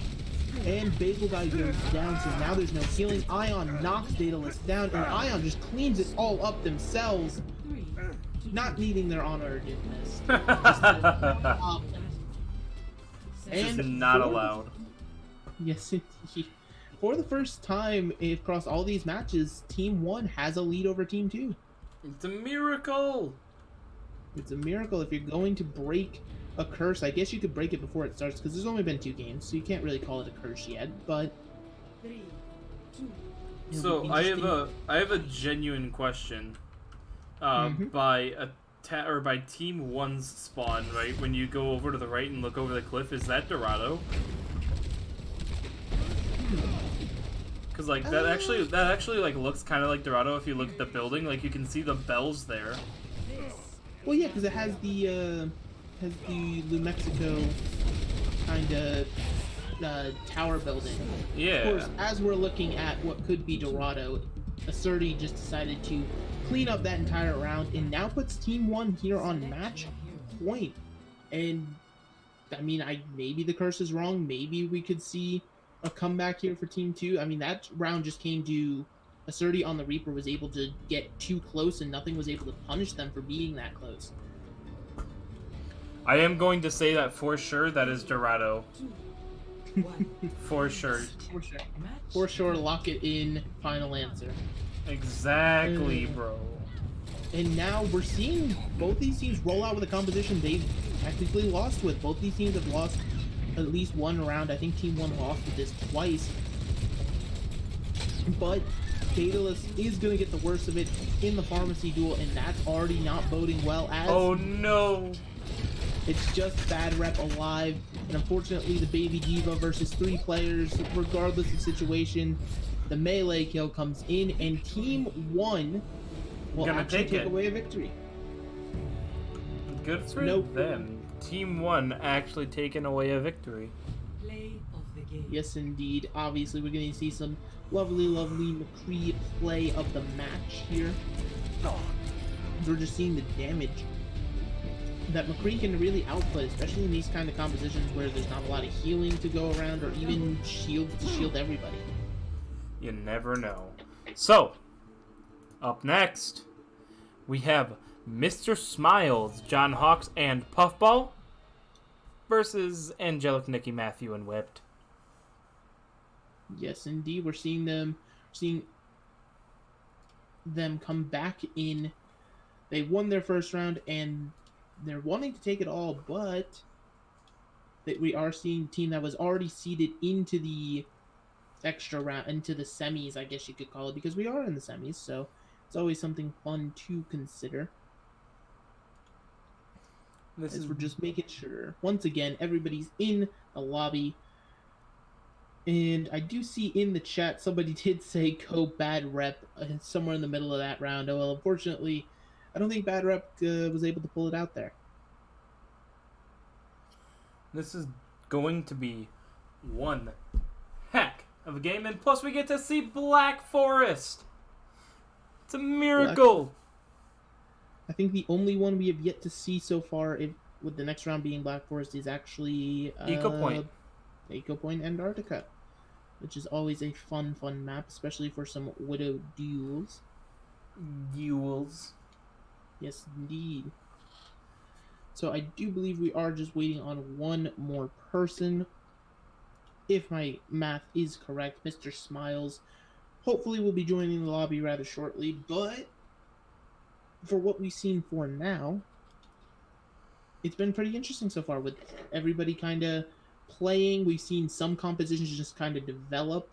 S1: and Bagel Guy goes down, so now there's no healing. Ion knocks Daedalus down, and Ion just cleans it all up themselves, not needing their honor or Doomfist.
S2: This is not allowed.
S1: Yes, indeed. For the first time across all these matches, Team 1 has a lead over Team 2.
S2: It's a miracle!
S1: It's a miracle. If you're going to break a curse, I guess you could break it before it starts, because there's only been 2 games, so you can't really call it a curse yet, but...
S2: So, I have a genuine question. By Team 1's spawn, right? When you go over to the right and look over the cliff, is that Dorado? Because like that actually like looks kind of like Dorado if you look at the building. Like you can see the bells there.
S1: Well, yeah, because it has the New Mexico kind of tower building.
S2: Yeah.
S1: Of course, as we're looking at what could be Dorado, Asserti just decided to clean up that entire round and now puts Team 1 here on match point. And I mean, maybe the curse is wrong. Maybe we could see a comeback here for Team 2. I mean, that round just came to Asserti on the Reaper was able to get too close and nothing was able to punish them for being that close.
S2: I am going to say that for sure that is Dorado. For sure.
S1: For sure, lock it in, final answer.
S2: Exactly, bro.
S1: And now we're seeing both these teams roll out with a composition they've technically lost with. Both these teams have lost at least one round. I think Team 1 lost with this twice. But Daedalus is going to get the worst of it in the pharmacy duel, and that's already not boding well.
S2: Oh no!
S1: It's just bad rep alive, and unfortunately the Baby Diva versus 3 players, regardless of situation, the melee kill comes in, and Team 1 will actually take away a victory.
S2: Good for them. Team 1 actually taking away a victory.
S3: Play of the game.
S1: Yes, indeed. Obviously, we're going to see some lovely, lovely McCree play of the match here. We're just seeing the damage that McCree can really output, especially in these kind of compositions where there's not a lot of healing to go around or even shields to shield everybody.
S2: You never know. So, up next, we have Mr. Smiles, John Hawks, and Puffball versus Angelic, Nikki, Matthew, and Whipped.
S1: Yes, indeed. We're seeing them come back in. They won their first round, and they're wanting to take it all, but that we are seeing a team that was already seeded into the extra round, into the semis, I guess you could call it, because we are in the semis, so it's always something fun to consider. We're just making sure. Once again, everybody's in the lobby. And I do see in the chat, somebody did say go bad rep somewhere in the middle of that round. Well, unfortunately, I don't think bad rep was able to pull it out there.
S2: This is going to be one heck of a game. And plus we get to see Black Forest. It's a miracle.
S1: I think the only one we have yet to see so far, with the next round being Black Forest, is actually
S2: Eco Point.
S1: Echo Point Antarctica, which is always a fun map, especially for some Widow duels.
S2: Duels.
S1: Yes, indeed. So I do believe we are just waiting on one more person. If my math is correct, Mr. Smiles hopefully will be joining the lobby rather shortly, but for what we've seen for now, it's been pretty interesting so far with everybody kind of playing. We've seen some compositions just kind of develop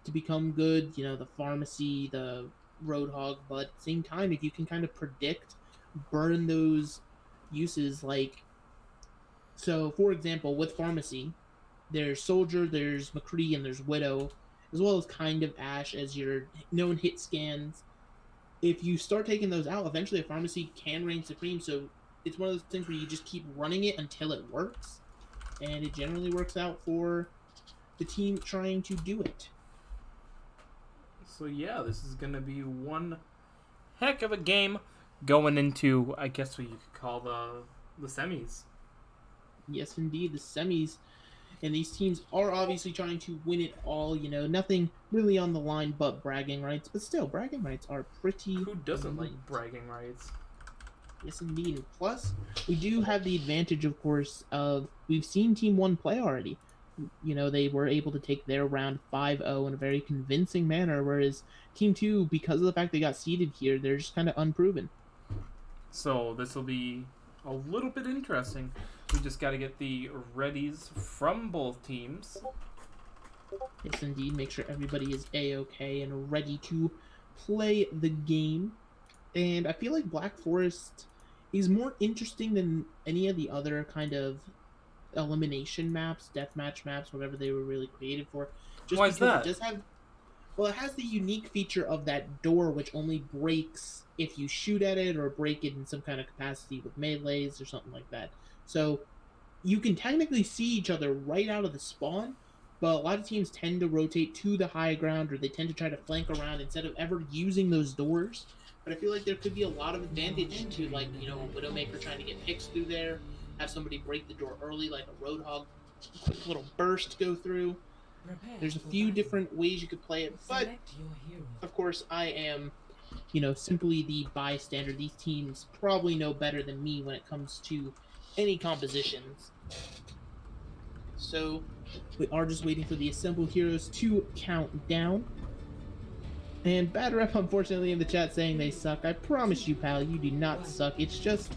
S1: to become good, the pharmacy, the roadhog, but at the same time, if you can kind of predict, burn those uses, like, so for example, with pharmacy, there's Soldier, there's McCree, and there's Widow, as well as kind of Ash as your known hit scans. If you start taking those out, eventually a pharmacy can reign supreme. So it's one of those things where you just keep running it until it works, and it generally works out for the team trying to do it.
S2: So yeah, this is gonna be one heck of a game going into, I guess what you could call the semis.
S1: Yes, indeed, the semis. And these teams are obviously trying to win it all, nothing really on the line but bragging rights. But still, bragging rights are pretty...
S2: Who doesn't like bragging rights?
S1: Yes, indeed. And plus, we do have the advantage, of course, of we've seen Team 1 play already. They were able to take their round 5-0 in a very convincing manner, whereas Team 2, because of the fact they got seeded here, they're just kind of unproven.
S2: So this will be a little bit interesting. We just got to get the readies from both teams.
S1: Yes, indeed. Make sure everybody is A-okay and ready to play the game. And I feel like Black Forest is more interesting than any of the other kind of elimination maps, deathmatch maps, whatever they were really created for.
S2: Why is that?
S1: It does have, well, it has the unique feature of that door, which only breaks if you shoot at it or break it in some kind of capacity with melees or something like that. So you can technically see each other right out of the spawn, but a lot of teams tend to rotate to the high ground, or they tend to try to flank around instead of ever using those doors. But I feel like there could be a lot of advantage to, like, Widowmaker trying to get picks through there, have somebody break the door early, like a Roadhog, quick little burst go through. There's a few different ways you could play it, but of course I am, simply the bystander. These teams probably know better than me when it comes to any compositions. So we are just waiting for the assembled heroes to count down. And Bad Rep, unfortunately, in the chat saying they suck. I promise you, pal, you do not suck. It's just,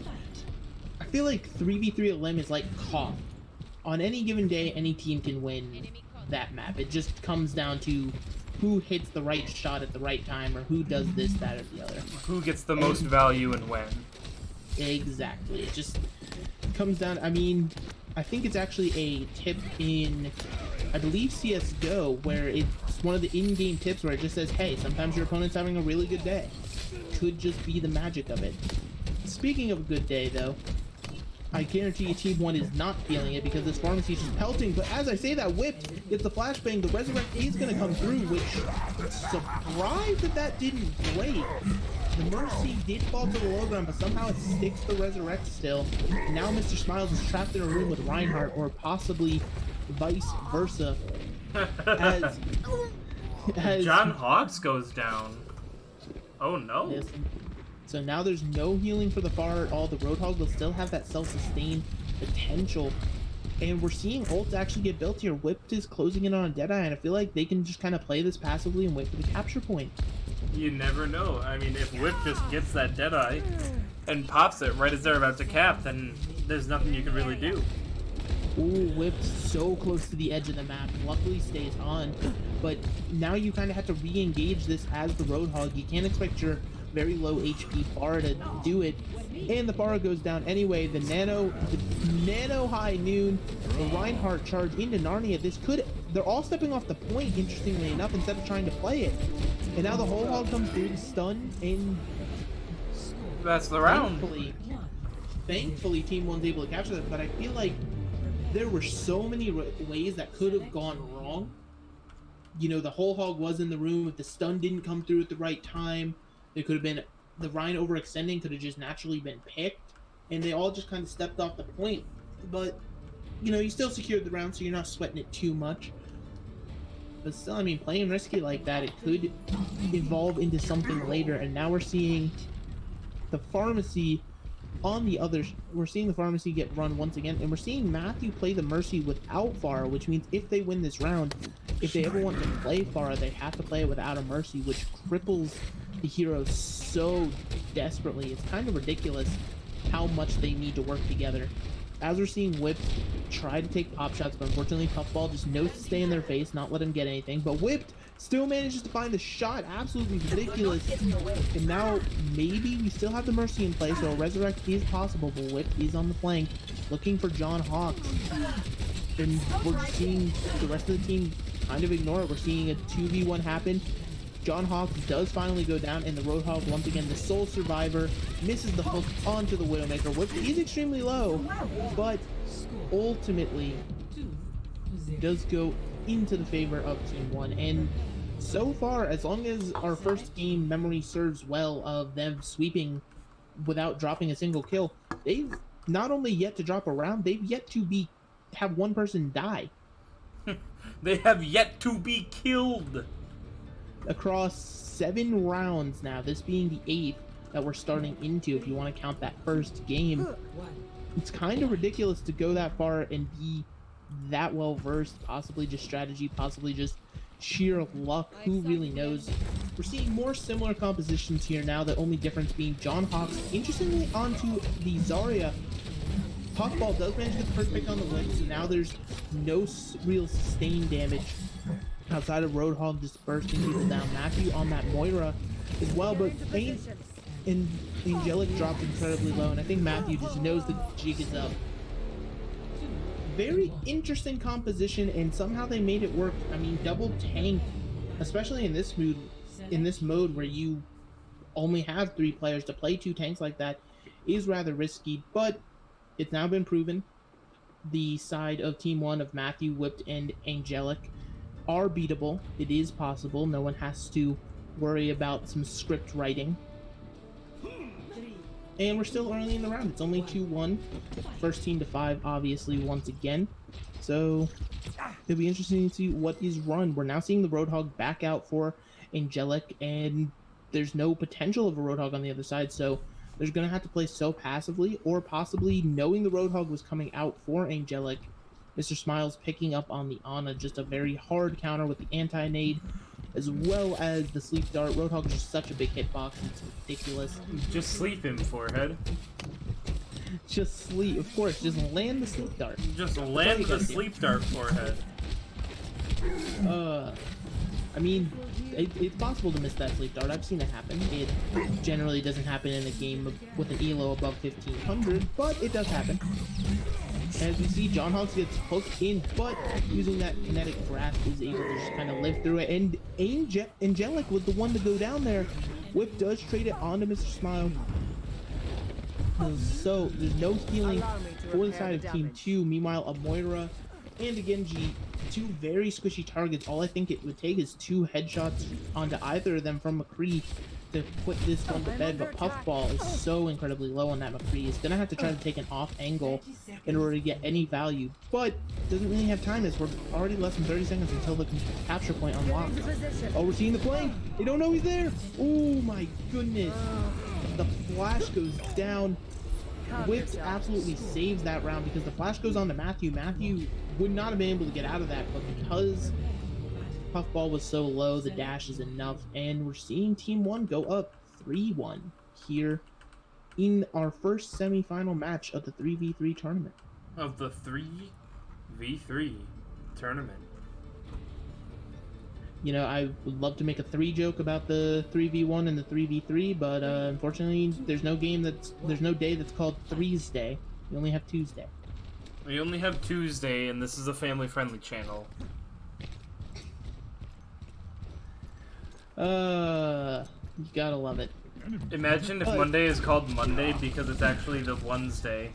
S1: I feel like 3v3 Elim is like cough. On any given day, any team can win that map. It just comes down to who hits the right shot at the right time, or who does this, that, or the other.
S2: Who gets the most value and when.
S1: Exactly. It just comes down, I think it's actually a tip in, I believe, CSGO, where it's one of the in-game tips where it just says, hey, sometimes your opponent's having a really good day. Could just be the magic of it. Speaking of a good day, though, I guarantee you Team 1 is not feeling it because this pharmacy is just pelting, but as I say that, whipped, gets the flashbang, the Resurrect is going to come through, which, surprised that didn't break. The Mercy did fall to the low ground, but somehow it sticks the Resurrect still. And now Mr. Smiles is trapped in a room with Reinhardt, or possibly vice versa. As
S2: John Hawks goes down. Oh no.
S1: Yes. So now there's no healing for the far at all. The Roadhog will still have that self-sustain potential. And we're seeing ults actually get built here. Whipped is closing in on a Deadeye, and I feel like they can just kind of play this passively and wait for the capture point.
S2: You never know. If Whip just gets that Deadeye and pops it right as they're about to cap, then there's nothing you can really do.
S1: Ooh, Whipped so close to the edge of the map. Luckily stays on. But now you kind of have to re-engage this as the Roadhog. You can't expect your very low HP Pharah to do it. And the Pharah goes down anyway. The nano high noon, the Reinhardt charge into Narnia. They're all stepping off the point, interestingly enough, instead of trying to play it. And now the whole hog comes through the stun, and
S2: that's the round.
S1: Thankfully, Team 1's able to capture that, but I feel like there were so many ways that could have gone wrong. The whole hog was in the room. If the stun didn't come through at the right time, there could have been the Rhine overextending could have just naturally been picked, and they all just kind of stepped off the point. But you still secured the round, so you're not sweating it too much. But still, I mean, playing risky like that, it could evolve into something later. And now we're seeing the pharmacy on the other. We're seeing the pharmacy get run once again, and we're seeing Matthew play the Mercy without Pharah, which means if they win this round, if they ever want to play Pharah, they have to play it without a Mercy, which cripples the hero so desperately. It's kind of ridiculous how much they need to work together. As we're seeing Whipped try to take pop shots, but unfortunately Puffball just knows to stay in their face, not let him get anything. But Whipped still manages to find the shot, absolutely ridiculous. And now maybe we still have the Mercy in play, so a Resurrect is possible, but Whipped is on the flank, looking for John Hawks. And we're seeing the rest of the team kind of ignore it. We're seeing a 2v1 happen. John Hawks does finally go down, and the Roadhog, once again, the sole survivor, misses the hook onto the Widowmaker. Whip is extremely low, but ultimately does go into the favor of Team 1. And so far, as long as our first game memory serves well of them sweeping without dropping a single kill, they've not only yet to drop a round, they've yet to have one person die.
S2: They have yet to be killed.
S1: Across 7 rounds now, this being the 8th that we're starting into, if you want to count that first game. It's kind of ridiculous to go that far and be that well versed, possibly just strategy, possibly just sheer luck, who really knows. We're seeing more similar compositions here now, the only difference being John Hawks, interestingly, onto the Zarya. Puffball does manage to get the first pick on the win, so now there's no real sustained damage outside of Roadhog just bursting people down. Matthew on that Moira as well, but and Angelic dropped incredibly low, and I think Matthew just knows the jig is up. Very interesting composition, and somehow they made it work. I mean, double tank, especially in this mode where you only have 3 players to play 2 tanks like that, is rather risky, but it's now been proven. The side of Team 1 of Matthew, Whipped, and Angelic are beatable. It is possible. No one has to worry about some script writing. And we're still early in the round. It's only 2-1. First team to 5, obviously, once again. So it'll be interesting to see what is run. We're now seeing the Roadhog back out for Angelic, and there's no potential of a Roadhog on the other side, so they're going to have to play so passively, or possibly knowing the Roadhog was coming out for Angelic, Mr. Smiles picking up on the Ana, just a very hard counter with the anti-nade, as well as the sleep dart. Roadhog is just such a big hitbox, it's ridiculous.
S2: Just sleep him, forehead.
S1: Just sleep, of course, just land the sleep dart.
S2: Just land the sleep dart, forehead.
S1: I mean, it's possible to miss that sleep dart. I've seen it happen. It generally doesn't happen in a game with an elo above 1500, but it does happen. As we see, John Hawks gets hooked in, but using that kinetic grasp is able to just kind of live through it. And Angelic was the one to go down there. Whip does trade it onto Mr. Smile. So there's no healing for the side of Team 2. Meanwhile, a Moira and a Genji, 2 very squishy targets. All I think it would take is 2 headshots onto either of them from McCree to put this one to bed, but Puffball is so incredibly low on that McCree. He's gonna have to try to take an off angle in order to get any value, but doesn't really have time as we're already less than 30 seconds until the capture point unlocks. Oh, we're seeing the flank. They don't know he's there. Oh my goodness. The flash goes down. Whips absolutely saves that round because the flash goes on to Matthew. Matthew would not have been able to get out of that, but because Puffball was so low, the dash is enough, and we're seeing Team 1 go up 3-1 here in our first semifinal match of the 3v3 tournament.
S2: Of the 3v3 tournament.
S1: You know, I would love to make a 3 joke about the 3v1 and the 3v3, but unfortunately, there's no day that's called Threes Day. You only have Tuesday.
S2: We only have Tuesday, and this is a family-friendly channel.
S1: You gotta love it.
S2: Imagine if Monday is called Monday because it's actually the Wednesday.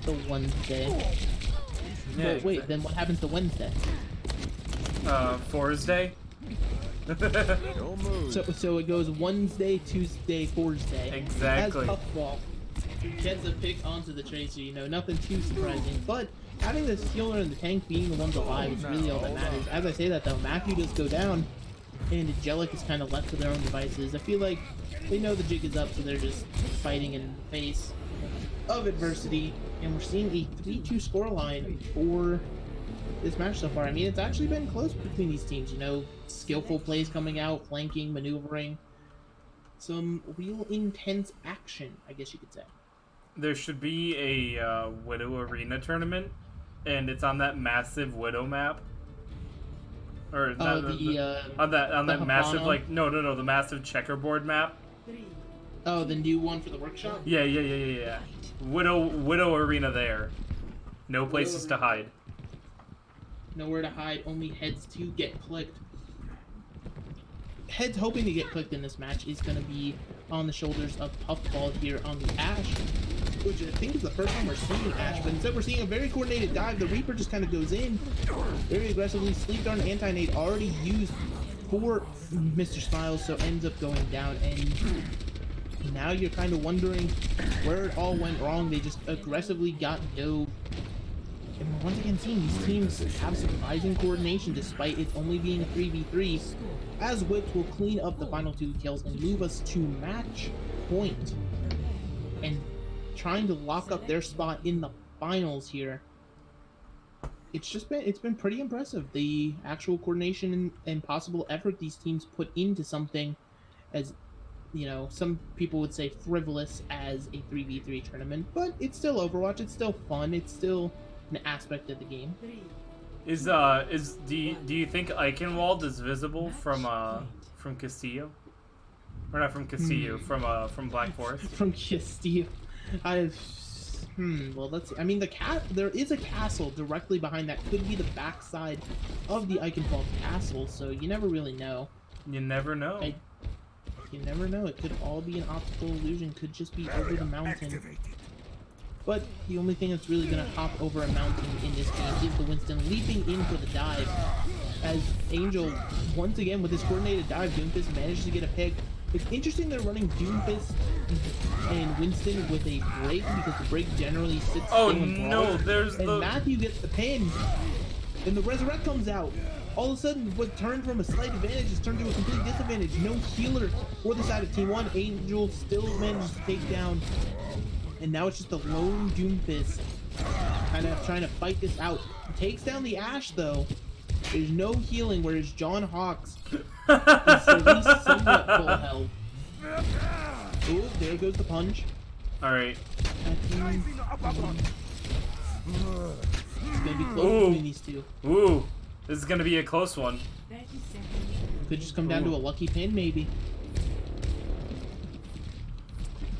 S1: The Wednesday.
S2: Yeah,
S1: wait, then what happens to Wednesday?
S2: Thursday.
S1: So it goes Wednesday, Tuesday, Thursday.
S2: Exactly.
S1: As Puffball. gets a pick onto the Tracer, nothing too surprising. But having this healer and the tank being the ones alive is really all that matters. As I say that though, Matthew does go down, and Angelic is kind of left to their own devices. I feel like they know the jig is up, so they're just fighting in the face of adversity. And we're seeing a 3-2 scoreline for this match so far. I mean, it's actually been close between these teams. Skillful plays coming out, flanking, maneuvering. Some real intense action, I guess you could say.
S2: There should be a Widow Arena tournament, and it's on that massive Widow map. Or
S1: Oh,
S2: on that massive
S1: Habano?
S2: the massive checkerboard map.
S1: Oh, the new one for the workshop?
S2: Yeah. Widow Arena there. No places to hide.
S1: Nowhere to hide, only heads to get clicked. Heads hoping to get clicked in this match is going to be on the shoulders of Puffball here on the Ashe, which I think is the first time we're seeing Ashe, but instead we're seeing a very coordinated dive. The Reaper just kind of goes in very aggressively. Sleep Dart and Anti-Nade already used for Mr. Smiles, so ends up going down, and now you're kind of wondering where it all went wrong. They just aggressively got dove. And we're once again seeing these teams have surprising coordination despite it only being a 3v3, as Whips will clean up the final 2 kills and move us to match point. And trying to lock up their spot in the finals here. It's been pretty impressive. The actual coordination and possible effort these teams put into something as, some people would say frivolous as a 3v3 tournament, but it's still Overwatch, it's still fun, it's still an aspect of the game.
S2: Do you think Eichenwald is visible from Castillo? Or not from Castillo, from Black Forest?
S1: From Castillo. Well, there is a castle directly behind that. Could be the backside of the Eichenwald castle, so you never really know.
S2: You never know.
S1: You never know. It could all be an optical illusion. Could just be over the mountain. But the only thing that's really going to hop over a mountain in this game is the Winston leaping in for the dive. As Angel, once again with his coordinated dive, Doomfist manages to get a pick. It's interesting they're running Doomfist and Winston with a break, because the break generally sits
S2: Oh
S1: still and
S2: no,
S1: brawls. Matthew gets the pin, and the Resurrect comes out. All of a sudden, what turned from a slight advantage is turned to a complete disadvantage. No healer for the side of Team 1. Angel still manages to take down. And now it's just a lone Doomfist kind of trying to fight this out. He takes down the Ashe, though. There's no healing, whereas John Hawks is at least somewhat full health. Oh, there goes the punch.
S2: Alright.
S1: It's going to be close between these two.
S2: Ooh, this is going to be a close one.
S1: Could just come down to a lucky pin, maybe.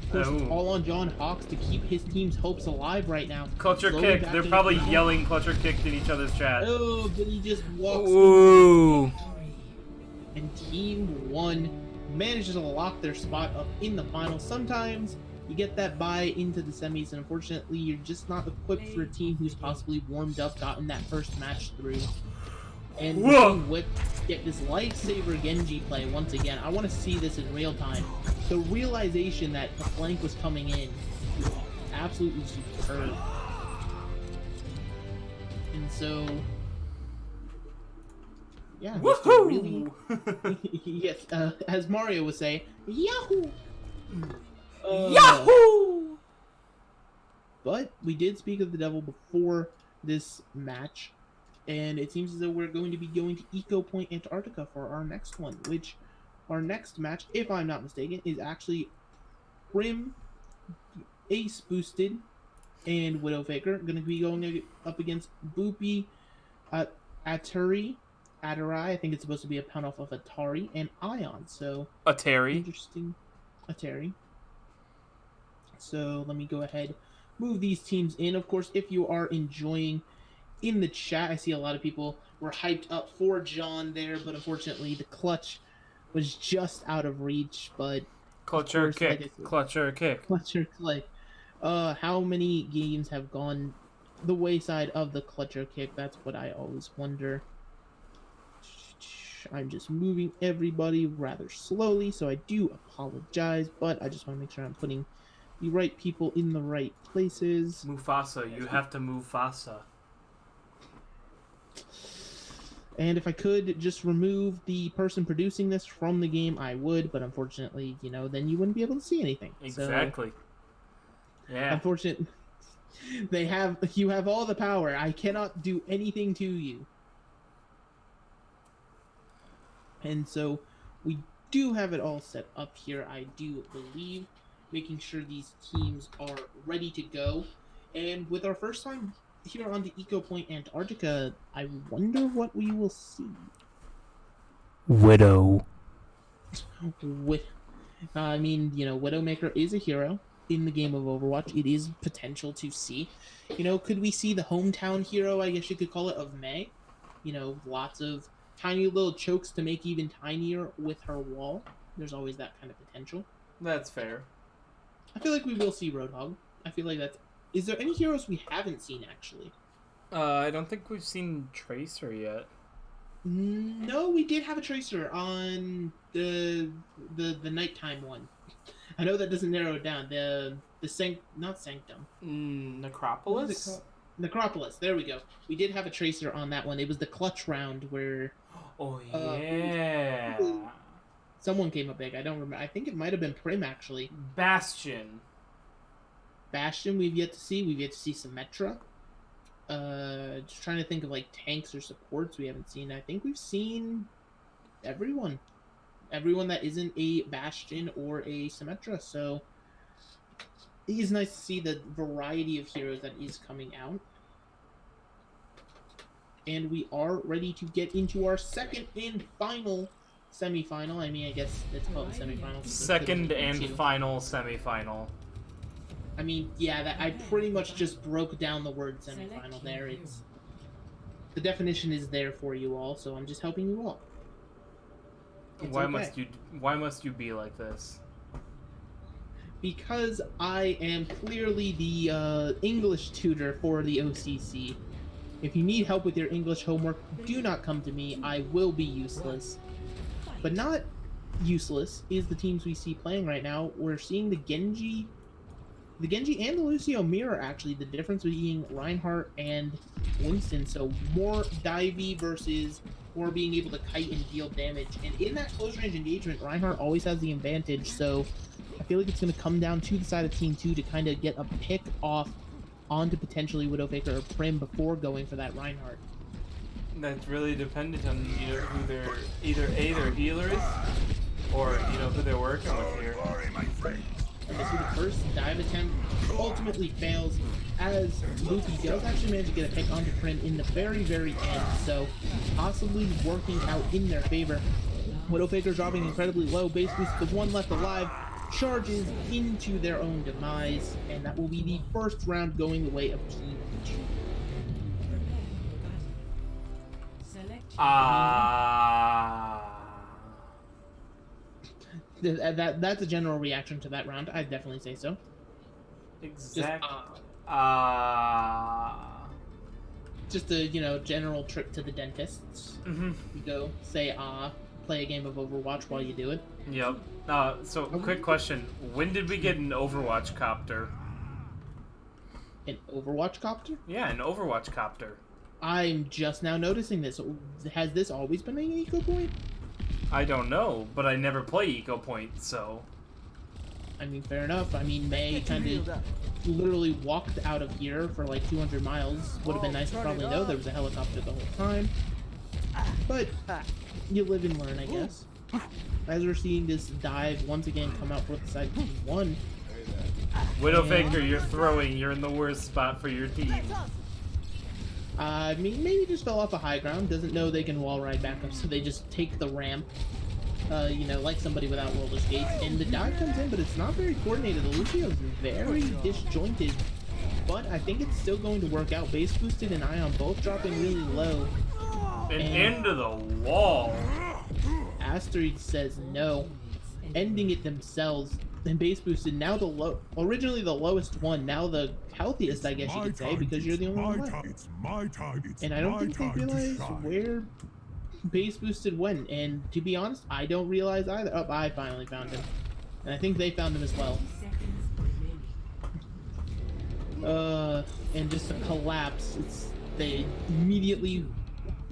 S1: Of course, it's all on John Hawks to keep his team's hopes alive right now.
S2: Clutcher kick. They're probably yelling clutcher kick in each other's chat.
S1: Oh, but he just walks.
S2: Ooh.
S1: And Team 1 manages to lock their spot up in the finals. Sometimes you get that bye into the semis, and unfortunately, you're just not equipped for a team who's possibly warmed up, gotten that first match through. And Whip get this lifesaver Genji play once again. I want to see this in real time. The realization that the flank was coming in was absolutely superb. And so, yeah,
S2: woohoo!
S1: Really, yes, as Mario would say, Yahoo!
S2: Yahoo!
S1: But we did speak of the devil before this match, and it seems as though we're going to be going to Eco Point Antarctica for our next one, which our next match, if I'm not mistaken, is actually Prim, Ace Boosted, and Widowfaker. Going to be going up against Boopy, Atari, I think it's supposed to be a pun off of Atari, and Ion. So
S2: Atari.
S1: Interesting. Atari. So let me go ahead, move these teams in. Of course, if you are enjoying in the chat, I see a lot of people were hyped up for John there, but unfortunately the clutch was just out of reach. But
S2: Clutcher kick. Like Clutcher kick.
S1: Clutcher click. How many games have gone the wayside of the clutcher kick? That's what I always wonder. I'm just moving everybody rather slowly, so I do apologize, but I just want to make sure I'm putting the right people in the right places.
S2: Mufasa, you have to Mufasa.
S1: And if I could just remove the person producing this from the game, I would. But unfortunately, then you wouldn't be able to see anything.
S2: Exactly.
S1: So,
S2: Yeah.
S1: unfortunate. You have all the power. I cannot do anything to you. And so we do have it all set up here, I do believe, making sure these teams are ready to go. And with our first time here on the Eco Point Antarctica, I wonder what we will see.
S2: Widow.
S1: Widowmaker is a hero in the game of Overwatch. It is potential to see. Could we see the hometown hero, I guess you could call it, of May? Lots of tiny little chokes to make even tinier with her wall. There's always that kind of potential.
S2: That's fair.
S1: I feel like we will see Roadhog. I feel like that's... Is there any heroes we haven't seen, actually?
S2: I don't think we've seen Tracer yet.
S1: No, we did have a Tracer on the nighttime one. I know that doesn't narrow it down. Not Sanctum.
S2: Necropolis?
S1: Necropolis, there we go. We did have a Tracer on that one. It was the clutch round where...
S2: Oh, yeah.
S1: Someone came up big. I don't remember. I think it might have been Prim, actually.
S2: Bastion
S1: we've yet to see. We've yet to see Symmetra. Just trying to think of, tanks or supports we haven't seen. I think we've seen everyone. Everyone that isn't a Bastion or a Symmetra, so... It is nice to see the variety of heroes that is coming out. And we are ready to get into our second and final semifinal. I mean, I guess it's called a semifinal.
S2: Second and final semifinal.
S1: I mean, yeah, I pretty much just broke down the word semifinal there. The definition is there for you all, so I'm just helping you all.
S2: Why must you be like this?
S1: Because I am clearly the English tutor for the OCC. If you need help with your English homework, do not come to me. I will be useless. But not useless is the teams we see playing right now. We're seeing the Genji and the Lucio mirror, actually, the difference between Reinhardt and Winston. So more divey versus more being able to kite and deal damage. And in that close range engagement, Reinhardt always has the advantage, so I feel like it's going to come down to the side of Team 2 to kind of get a pick off onto potentially Widowmaker or Prim before going for that Reinhardt.
S2: That's really dependent on who their their healer is, or who they're working with here.
S1: And this is the first dive attempt ultimately fails, as Luffy does actually manage to get a pick onto Prim in the very, very end, so possibly working out in their favor. Widowmaker dropping incredibly low, base boost with one left alive, charges into their own demise, and that will be the first round going the way of Team 2. That's a general reaction to that round. I'd definitely say so.
S2: Exactly.
S1: Just a general trip to the dentists.
S2: Mm-hmm.
S1: You go say play a game of Overwatch while you do it.
S2: Yep. So quick question: when did we get an Overwatch copter?
S1: An Overwatch copter?
S2: Yeah, an Overwatch copter.
S1: I'm just now noticing this. Has this always been an Eco Point?
S2: I don't know, but I never play Eco Point, so...
S1: I mean, fair enough. I mean, May kind of literally walked out of here for 200 miles. Would have been nice to probably know there was a helicopter the whole time. But you live and learn, I guess. As we're seeing this dive once again come out for the side of Team 1.
S2: Widowmaker, you're in the worst spot for your team.
S1: I mean, maybe just fell off a high ground, doesn't know they can wall ride back up, so they just take the ramp, like somebody without roller skates, and the dive comes in, but it's not very coordinated. The Lucio's very disjointed, but I think it's still going to work out. Base boosted and Ion both dropping really low.
S2: And into the wall.
S1: Asteroid says no, ending it themselves. And base boosted, now originally the lowest one, now the healthiest, I guess you could say, because you're the only one left.
S4: It's my time.
S1: And I don't think they realize where base boosted went. And to be honest, I don't realize either. Oh, I finally found him. And I think they found him as well. And just a collapse. They immediately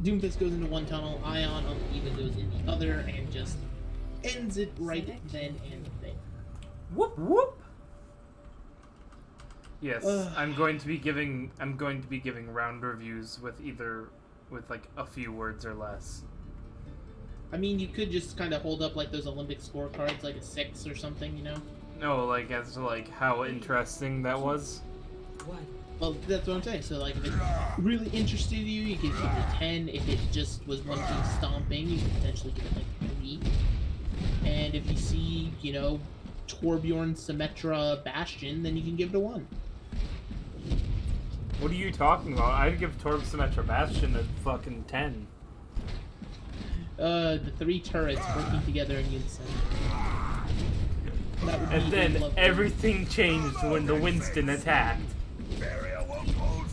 S1: Doomfist goes into one tunnel, Ion on the Eva goes in the other, and just ends it right then and there.
S2: Whoop whoop. Yes, I'm going to be giving round reviews with like a few words or less.
S1: I mean, you could just kind of hold up like those Olympic scorecards, like a 6 or something, you know?
S2: No, like as to like how interesting that was.
S1: Well, that's what I'm saying. So, like, if it really interested you, you could give it a 10. If it just was one team stomping, you could potentially give it like 3. And if you see, you know, Torbjorn, Symmetra, Bastion, then you can give it a 1.
S2: What are you talking about? I'd give Symmetra Bastion a fucking 10.
S1: The 3 turrets working together in unison. That would be
S2: And then
S1: lovely.
S2: everything changed when the Winston attacked.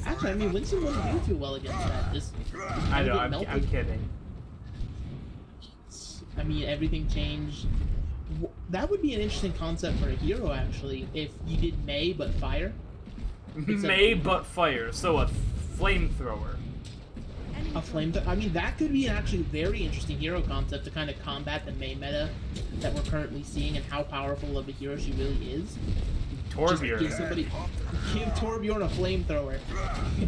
S1: Actually, I mean, Winston wouldn't do too well against that. Just
S2: I know,
S1: get
S2: I'm kidding.
S1: I mean, everything changed. That would be an interesting concept for a hero, actually, if you did May but fire.
S2: May but fire, so a flamethrower.
S1: A flame. I mean, that could be an actually very interesting hero concept to kind of combat the May meta that we're currently seeing and how powerful of a hero she really is.
S2: Torbjorn.
S1: Give Torbjorn a flamethrower.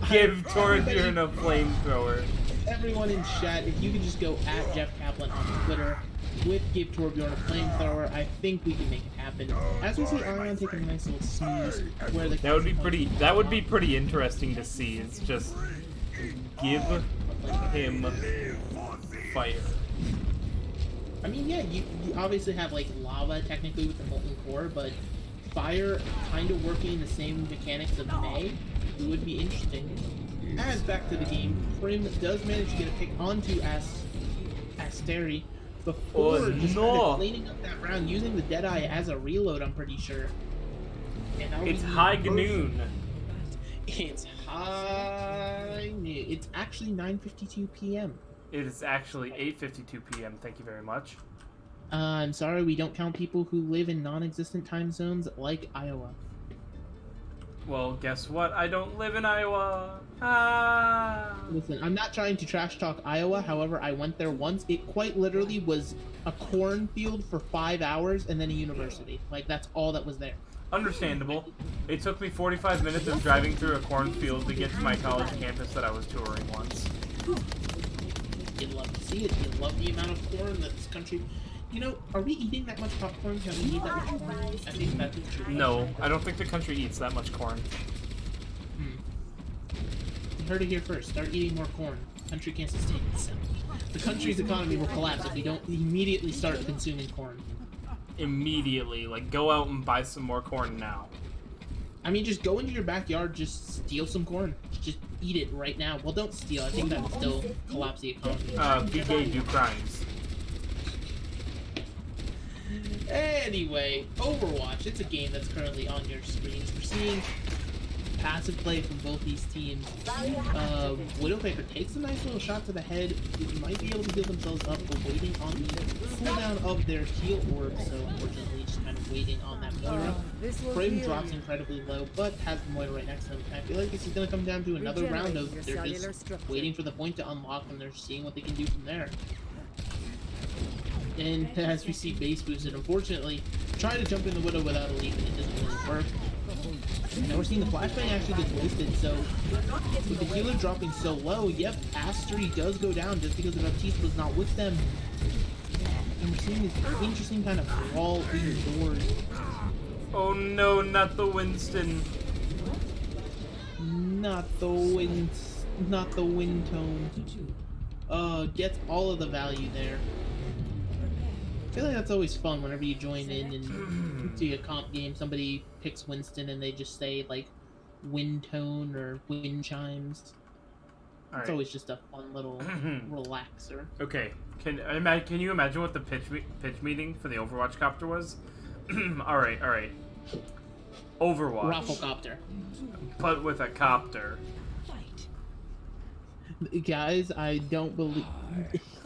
S2: Give Torbjorn a flamethrower.
S1: Everyone in chat, if you could just go at Jeff Kaplan on Twitter with give Torbjorn a flamethrower, I think we can make it happen. As we see Ion take a nice little snooze where the
S2: That would be pretty interesting to see. It's just give him fire.
S1: I mean, yeah, you obviously have like lava technically with the molten core, but fire kind of working the same mechanics of May would be interesting. As back to the game, Prim does manage to get a pick onto Asteri before just kind of cleaning up that round using the Deadeye as a reload, I'm pretty sure. And
S2: it's high noon.
S1: It's high noon. It's actually 9:52 p.m.
S2: It is actually 8:52 p.m. Thank you very much.
S1: I'm sorry, we don't count people who live in non-existent time zones like Iowa.
S2: Well, guess what? I don't live in Iowa. Ah.
S1: Listen, I'm not trying to trash talk Iowa, however, I went there once. It quite literally was a cornfield for 5 hours and then a university. Like, that's all that was there.
S2: Understandable. It took me 45 minutes of driving through a cornfield to get to my college campus that I was touring once.
S1: You'd love to see it. You'd love the amount of corn that this country... You know, are we eating that much popcorn? Can we eat that much corn? I think that's true.
S2: No, I don't think the country eats that much corn.
S1: You heard it here first. Start eating more corn. The country can't sustain itself. The country's economy will collapse if we don't immediately start consuming corn.
S2: Immediately. Like, go out and buy some more corn now.
S1: I mean, just go into your backyard, just steal some corn. Just eat it right now. Well, don't steal. I think that would still collapse the economy.
S2: Be gay, do crimes.
S1: Anyway, Overwatch, it's a game that's currently on your screens. We're seeing passive play from both these teams. Widowmaker takes a nice little shot to the head. They might be able to heal themselves up, but waiting on the cooldown of their heal orb, so unfortunately just kind of waiting on that Moira. Frame drops incredibly low, but has the Moira right next to him. I feel like this is going to come down to another round of they're just waiting for the point to unlock and they're seeing what they can do from there. And as we see base boosted, unfortunately, trying to jump in the Widow without a leap and it doesn't really work. Now we're seeing the flashbang actually gets wasted, so with the healer dropping so low, yep, Astery does go down just because the Baptiste was not with them. And we're seeing this interesting kind of brawl indoors.
S2: Oh no, not the Winston.
S1: Not the wind tone. Gets all of the value there. I feel like that's always fun whenever you join in and do a comp game. Somebody picks Winston and they just say like wind tone or wind chimes. It's always just a fun little relaxer.
S2: Okay, can you imagine what the pitch meeting for the Overwatch copter was? all right. Overwatch.
S1: Rafflecopter.
S2: But with a copter.
S1: Guys, I don't believe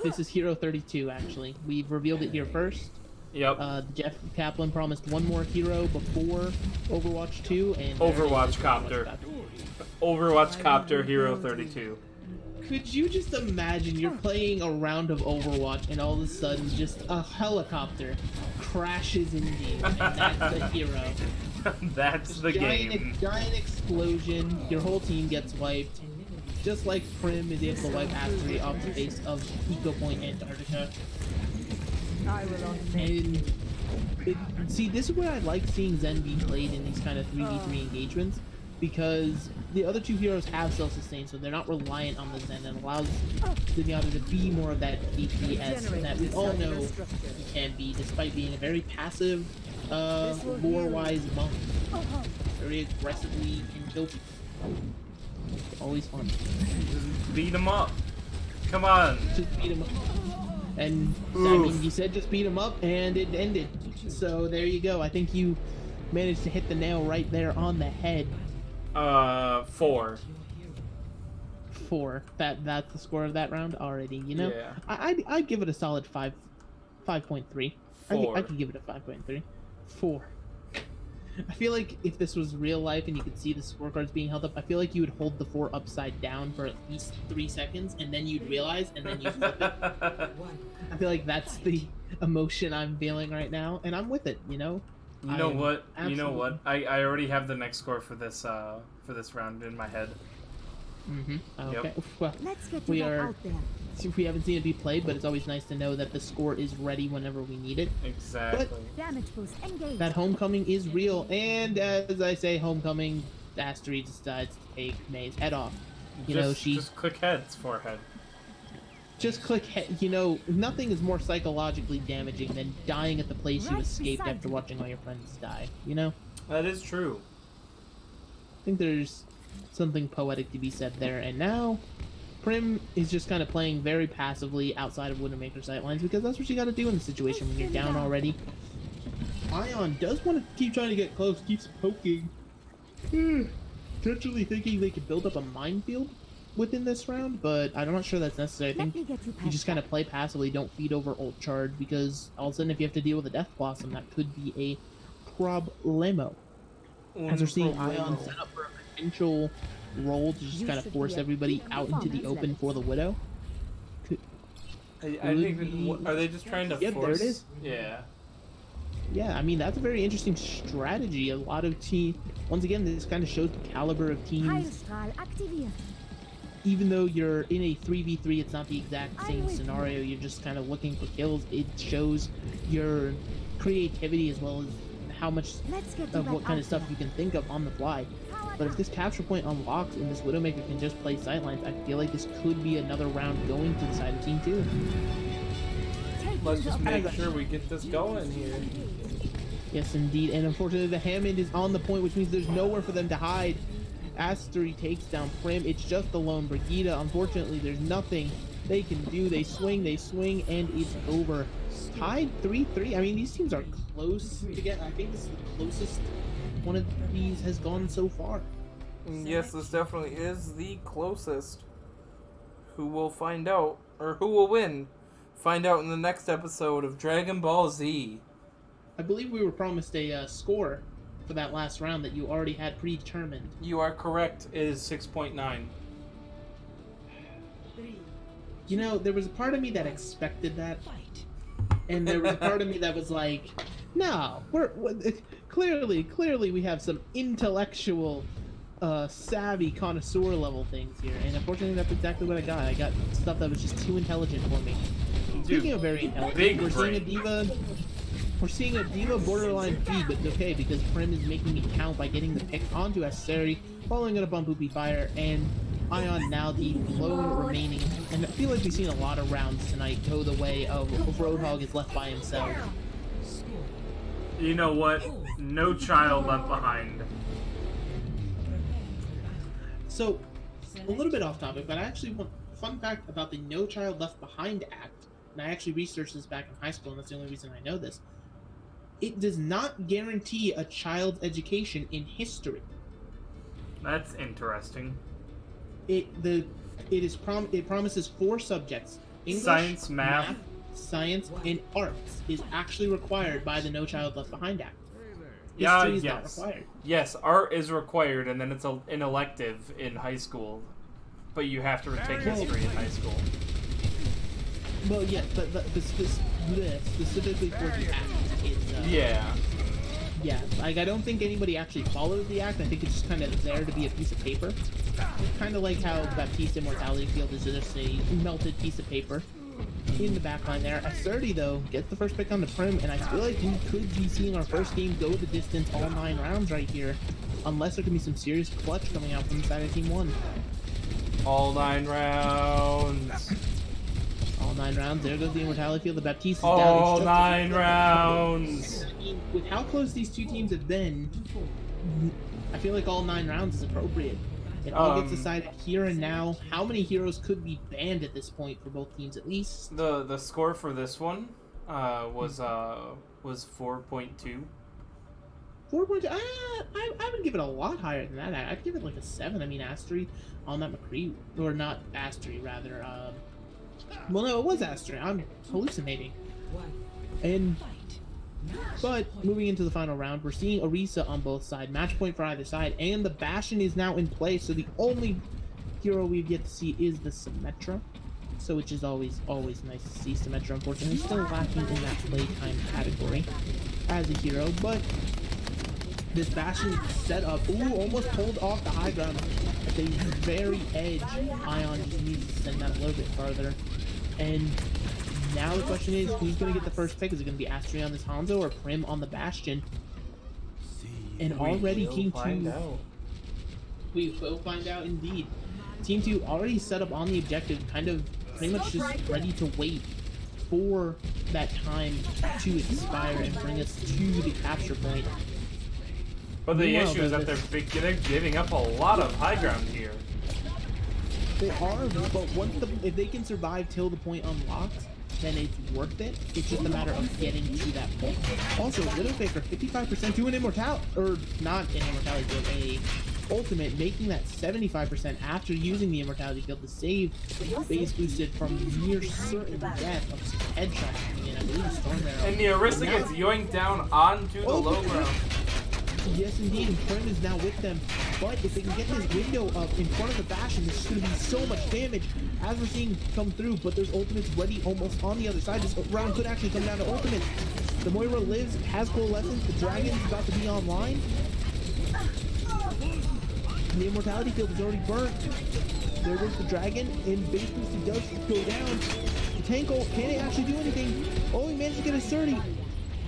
S1: this is Hero 32. Actually, we've revealed it here first.
S2: Yep.
S1: Jeff Kaplan promised one more hero before Overwatch 2, and
S2: Overwatch Copter. Overwatch Copter Hero 32.
S1: Could you just imagine you're playing a round of Overwatch and all of a sudden just a helicopter crashes into you, and that's the hero.
S2: That's the game.
S1: Giant explosion, your whole team gets wiped. Just like Prim is able to wipe Astery off the face of Eco Point Antarctica. And see, this is where I like seeing Zen be played in these kind of 3v3 engagements, because the other two heroes have self-sustain, so they're not reliant on the Zen, and allows Zenyatta to be more of that DPS that we all know he can be, despite being a very passive, lore-wise monk. Very aggressively can kill people. Always fun.
S2: Just beat him up. Come on.
S1: Just beat him up. And I mean, you said just beat him up, and it ended. So there you go. I think you managed to hit the nail right there on the head.
S2: 4.
S1: 4. That's the score of that round already. You know,
S2: Yeah.
S1: I'd give it a solid 5.3. I could give it a 5.3. 4. I feel like if this was real life and you could see the scorecards being held up, I feel like you would hold the 4 upside down for at least 3 seconds, and then you'd realize, and then you flip it. I feel like that's the emotion I'm feeling right now, and I'm with it. You know.
S2: You know what? I already have the next score for this round in my head.
S1: Mm-hmm. Okay.
S2: Yep.
S1: Well,
S3: Let's get
S1: we
S3: that
S1: are.
S3: out there.
S1: We haven't seen it be played, but it's always nice to know that the score is ready whenever we need it.
S2: Exactly.
S3: Damage boost engaged.
S1: That homecoming is real, and as I say, homecoming, Astery decides to take May's head off.
S2: Just click heads for head.
S1: Just click head. You know, nothing is more psychologically damaging than dying at the place you
S3: Right
S1: escaped
S3: beside
S1: after
S3: you.
S1: watching all your friends die. You know,
S2: That is true.
S1: I think there's something poetic to be said there. And now, Prim is just kind of playing very passively outside of Widowmaker's sightlines, because that's what you got to do in the situation when you're down already. Ion does want to keep trying to get close, keeps poking. Potentially thinking they could build up a minefield within this round, but I'm not sure that's necessary. I
S3: Let
S1: think
S3: me get you
S1: you
S3: past
S1: just kind of play passively, don't feed over ult charge, because all of a sudden if you have to deal with a Death Blossom, that could be a problemo. As we're seeing Ion set up for a potential role to just
S3: You
S1: kind of
S3: should
S1: force
S3: be at
S1: everybody
S3: peak
S1: out into the
S3: performance
S1: open for the Widow.
S2: I think. Are they just trying to
S1: Yep,
S2: force?
S1: there it is.
S2: Yeah.
S1: Yeah, I mean, that's a very interesting strategy. A lot of teams, once again, this kind of shows the caliber of teams.
S3: Heilstrahl aktiviert.
S1: Even though you're in a 3v3, it's not the exact same scenario. You're just kind of looking for kills. It shows your creativity as well as how much
S3: Let's get you
S1: of
S3: back
S1: what kind of
S3: out
S1: stuff
S3: there.
S1: you can think of on the fly. But if this capture point unlocks and this Widowmaker can just play sidelines, I feel like this could be another round going to the side of Team 2.
S2: Let's just make sure we get this going here.
S1: Yes, indeed. And unfortunately, the Hammond is on the point, which means there's nowhere for them to hide. Astery takes down Prim. It's just the lone Brigida. Unfortunately, there's nothing they can do. They swing, and it's over. Tied 3-3. I mean, these teams are close to get. I think this is the closest one of these has gone so far.
S4: Yes, this definitely is the closest. Who will find out, or who will win? Find out in the next episode of Dragon Ball Z.
S1: I believe we were promised a score for that last round that you already had predetermined.
S2: You are correct. It is 6.9.
S1: You know, there was a part of me that expected that, and there was a part of me that was like, no, we're clearly we have some intellectual, savvy connoisseur level things here, and unfortunately that's exactly what I got. I got stuff that was just too intelligent for me. Speaking of very intelligent,
S2: big
S1: we're seeing a
S2: brain.
S1: diva. We're seeing a diva borderline feed, but it's okay because Prim is making it count by getting the pick onto Aseri, following it up on Poopy Fire, and Ion now the lone remaining. And I feel like we've seen a lot of rounds tonight go the way of Roadhog is left by himself.
S2: You know what? No child left behind.
S1: So, a little bit off topic, but I actually want fun fact about the No Child Left Behind Act, and I actually researched this back in high school, and that's the only reason I know this. It does not guarantee a child's education in history.
S2: That's interesting.
S1: It promises 4 subjects: English,
S2: Science, math,
S1: science, and arts is actually required by the No Child Left Behind Act.
S2: Yeah,
S1: History is not
S2: yes.
S1: required.
S2: Yes, art is required, and then it's an elective in high school. But you have to retake history in high school.
S1: Well, yeah, but specifically for the act, it's
S2: Yeah.
S1: yeah. Like I don't think anybody actually followed the act. I think it's just kind of there to be a piece of paper, kind of like how Baptiste Immortality Field is just a melted piece of paper. In the back line there, Asserty though gets the first pick on the Prim, and I feel like we could be seeing our first game go the distance all 9 rounds right here, unless there can be some serious clutch coming out from the side of Team 1.
S2: All 9 rounds.
S1: All 9 rounds. There goes the Immortality Field. The Baptiste is down.
S2: All 9 rounds.
S1: I mean, with how close these two teams have been, I feel like all 9 rounds is appropriate. It all gets decided here and now. How many heroes could be banned at this point for both teams, at least?
S2: The score for this one was 4.2.
S1: 4.2. I would give it a lot higher than that. I'd give it like a 7. I mean, Astery on that McCree, or not Astery, rather. Well, no, it was Astery. I'm hallucinating. But moving into the final round, we're seeing Orisa on both sides, match point for either side, and the Bastion is now in play. So the only hero we've yet to see is the Symmetra. So which is always nice to see. Symmetra, unfortunately, still lacking in that playtime category as a hero, but this Bastion set up. Ooh, almost pulled off the high ground at the very edge. Ion just needs to send that a little bit farther. And now the question is, who's going to get the first pick? Is it going to be Astri on this Hanzo or Prim on the Bastion? And already Team 2... We will find out indeed. Team 2 already set up on the objective, kind of pretty much just ready to wait for that time to expire and bring us to the capture point.
S2: But the issue is that they're giving up a lot of high ground here.
S1: They are, but if they can survive till the point unlocks, then it's worth it. It's just a matter of getting to that point. Also, Widowmaker 55% to an immortality, or not an immortality field, a ultimate, making that 75% after using the immortality field to save base boosted from near certain death of some headshots coming in. I believe Storm Arrow.
S2: And the Orisa gets yoinked down onto the low ground.
S1: Yes, indeed, and Prim is now with them. But if they can get this window up in front of the Bastion, this is going to be so much damage, as we're seeing come through. But there's ultimates ready almost on the other side. This round could actually come down to ultimates. The Moira lives, has coalescence, the Dragon's about to be online. The Immortality Field is already burnt. There goes the Dragon, and base boosted does go down. The Tanko, can it actually do anything? Oh, he managed to get a 30.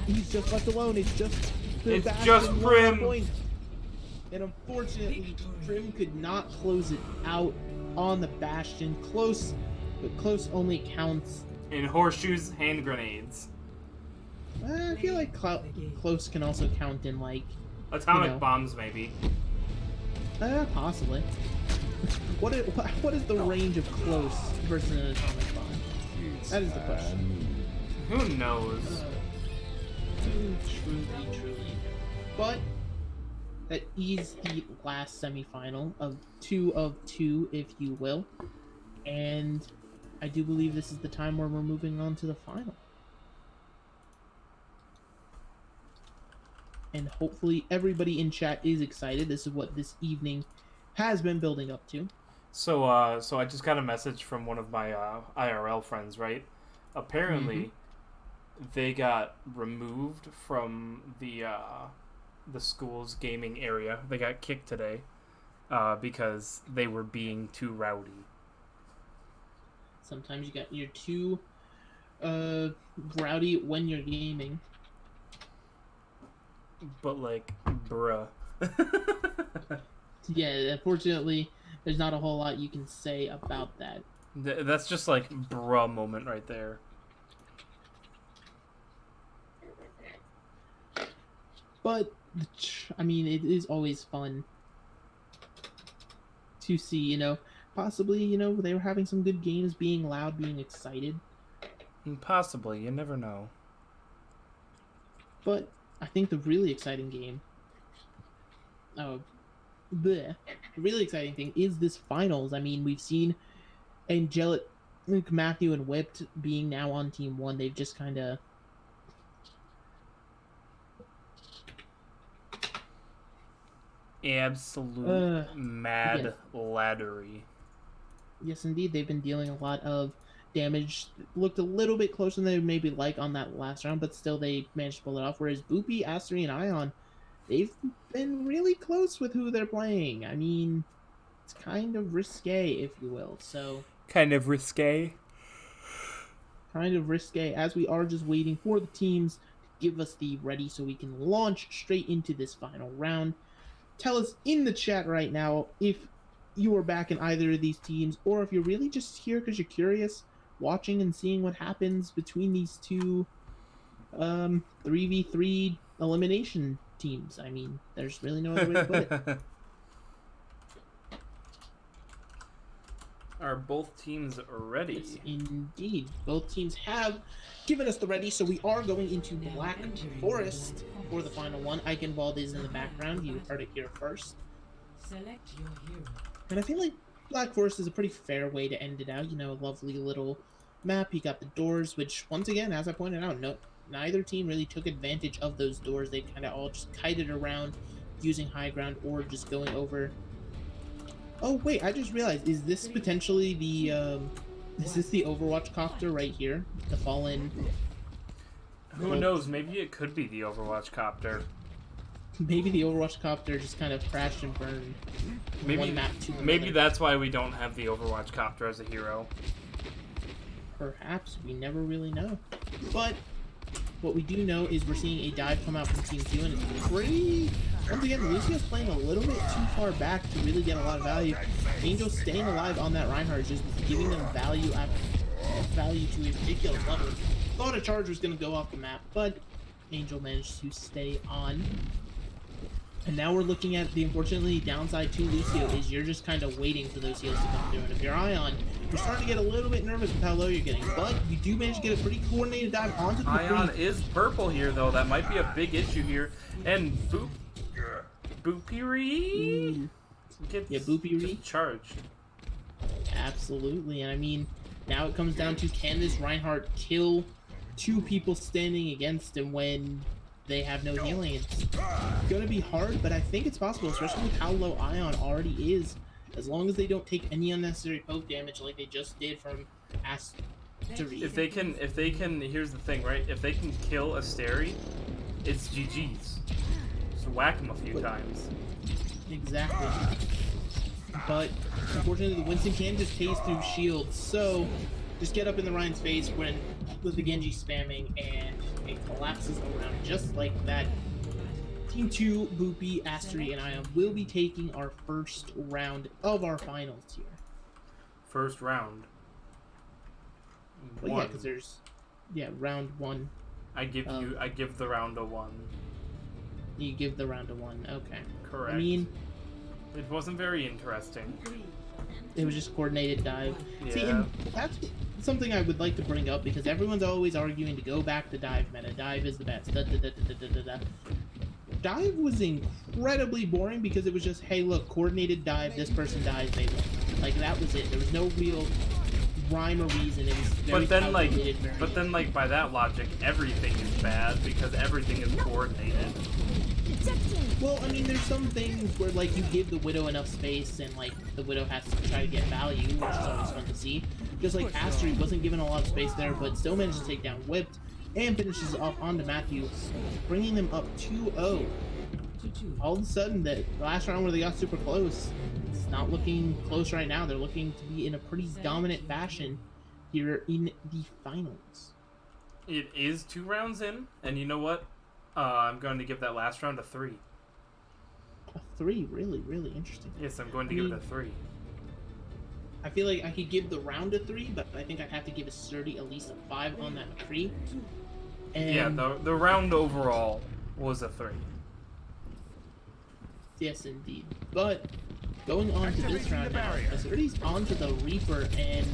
S1: He's just left alone. It's just
S2: Prim.
S1: And unfortunately, Prim could not close it out on the Bastion. Close, but close only counts.
S2: In horseshoes, hand grenades.
S1: I feel like close can also count in, like...
S2: Atomic bombs, maybe.
S1: Possibly. What is the range of close versus an atomic bomb? That is the question.
S2: Who knows?
S1: Truly. But that is the last semifinal of 2 of 2, if you will. And I do believe this is the time where we're moving on to the final. And hopefully everybody in chat is excited. This is what this evening has been building up to.
S2: So I just got a message from one of my IRL friends, right? Apparently, they got removed from the school's gaming area. They got kicked today because they were being too rowdy.
S1: Sometimes you're too rowdy when you're gaming.
S2: But like, bruh.
S1: Yeah, unfortunately, there's not a whole lot you can say about that.
S2: That's just like bruh moment right there.
S1: But I mean, it is always fun to see, possibly, they were having some good games, being loud, being excited.
S2: Possibly, you never know.
S1: But I think the really exciting game, the really exciting thing is this finals. I mean, we've seen Angelic Luke, Matthew, and Whipped being now on Team 1, they've just kind of...
S2: Absolute mad
S1: yes.
S2: laddery.
S1: Yes, indeed. They've been dealing a lot of damage. Looked a little bit closer than they maybe like on that last round, but still they managed to pull it off. Whereas Boopy, Astery, and Ion, they've been really close with who they're playing. I mean, it's kind of risque, if you will. So
S2: Kind of risque.
S1: As we are just waiting for the teams to give us the ready so we can launch straight into this final round. Tell us in the chat right now if you are back in either of these teams, or if you're really just here because you're curious, watching and seeing what happens between these two 3v3 elimination teams. I mean, there's really no other way to put it.
S2: Are both teams ready?
S1: Yes, indeed. Both teams have given us the ready, so we are going into Black Forest for the final one. Eichenwald is in the background. You heard it here first.
S5: Select your hero.
S1: And I feel like Black Forest is a pretty fair way to end it out. You know, a lovely little map. You got the doors, which, once again, as I pointed out, neither team really took advantage of those doors. They kind of all just kited around using high ground or just going over. Oh, wait, I just realized, is this potentially the, is this the Overwatch copter right here? The Fallen...
S2: Who knows? Maybe it could be the Overwatch copter.
S1: Maybe the Overwatch copter just kind of crashed and burned. One map to
S2: Maybe
S1: another.
S2: that's why we don't have the Overwatch copter as a hero.
S1: Perhaps. We never really know. But what we do know is we're seeing a dive come out from Team 2, and it's pretty... Once again, Lucio's playing a little bit too far back to really get a lot of value. Angel staying alive on that Reinhardt is just giving them value to a ridiculous level. Thought a charge was going to go off the map, but Angel managed to stay on. And now we're looking at the unfortunately downside to Lucio is you're just kind of waiting for those heals to come through. And if you're Ion, you're starting to get a little bit nervous with how low you're getting. But you do manage to get a pretty coordinated dive onto the
S2: Ion is purple here, though. That might be a big issue here. And Boopiri gets
S1: Boopiri
S2: charged.
S1: Absolutely. And I mean, now it comes down to, can this Reinhardt kill two people standing against him when they have no healing? It's gonna be hard, but I think it's possible, especially with how low Ion already is. As long as they don't take any unnecessary poke damage like they just did from Astery.
S2: If they can, here's the thing, right? If they can kill Astery, it's GG's. Just whack him a few times.
S1: Exactly. But unfortunately, the Winston can just chase through shields, so just get up in the Ryan's face with the Genji spamming, and it collapses around just like that. Team 2, Boopy, Astery, and Ion will be taking our first round of our finals here.
S2: First round.
S1: Well, yeah, because there's round 1.
S2: I give the round a 1.
S1: You give the round a 1. Okay.
S2: Correct.
S1: I mean,
S2: it wasn't very interesting.
S1: it was just coordinated dive.
S2: Yeah.
S1: See, and that's something I would like to bring up because everyone's always arguing to go back to dive meta. Dive is the best. Dive was incredibly boring because it was just, hey, look, coordinated dive, this person dies, they win. Like, that was it. There was no real rhyme or reason. It was very calculated,
S2: but then by that logic, everything is bad because everything is coordinated.
S1: Well, I mean, there's some things where, like, you give the Widow enough space and, like, the Widow has to try to get value, which is always fun to see. Just like Astery wasn't given a lot of space there, but still managed to take down Whipped and finishes off onto Matthew, bringing them up 2-0. All of a sudden, that last round where they got super close, it's not looking close right now. They're looking to be in a pretty dominant fashion here in the finals.
S2: It is 2 rounds in, and you know what? I'm going to give that last round a 3.
S1: A 3, really, really interesting.
S2: Yes, I'm going to give it a 3.
S1: I feel like I could give the round a 3, but I think I'd have to give a sturdy at least a 5 on that 3. And
S2: yeah, the round overall was a 3.
S1: Yes, indeed. But going on to this round now, Asuri's onto the Reaper, and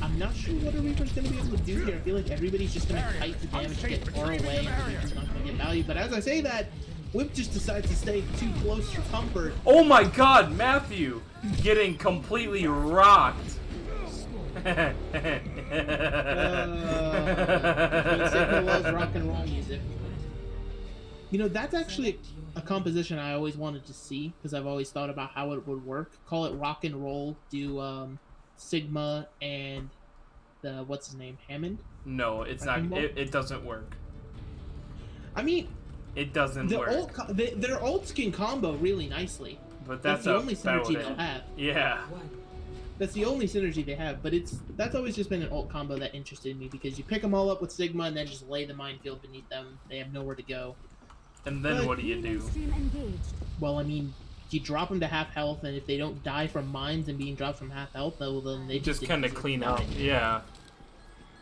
S1: I'm not sure what a Reaper's going to be able to do here. I feel like everybody's just going to kite the damage, get far away, and the Reaper's not going to get value. But as I say that, Whip just decides to stay too close for comfort.
S2: Oh my god, Matthew getting completely rocked.
S1: Sigma loves rock and roll music. You know, that's actually a composition I always wanted to see because I've always thought about how it would work. Call it rock and roll. Do Sigma and the what's his name, Hammond?
S2: No, it's not.
S1: Wrecking Ball?
S2: It doesn't work.
S1: I mean,
S2: It doesn't
S1: the
S2: work.
S1: their ults can combo really nicely.
S2: But
S1: That's
S2: that's
S1: the only
S2: about
S1: synergy
S2: it.
S1: they'll have.
S2: Yeah.
S5: One.
S1: That's the only synergy they have, but that's always just been an ult combo that interested me because you pick them all up with Sigma and then just lay the minefield beneath them. They have nowhere to go.
S2: And then
S1: But-
S2: what do you do?
S3: Stream engaged.
S1: Well, I mean, you drop them to half health, and if they don't die from mines and being dropped from half health, well, then they
S2: Just
S1: didn't
S2: kind of
S1: deserve
S2: clean
S1: to
S2: up.
S1: die.
S2: Yeah.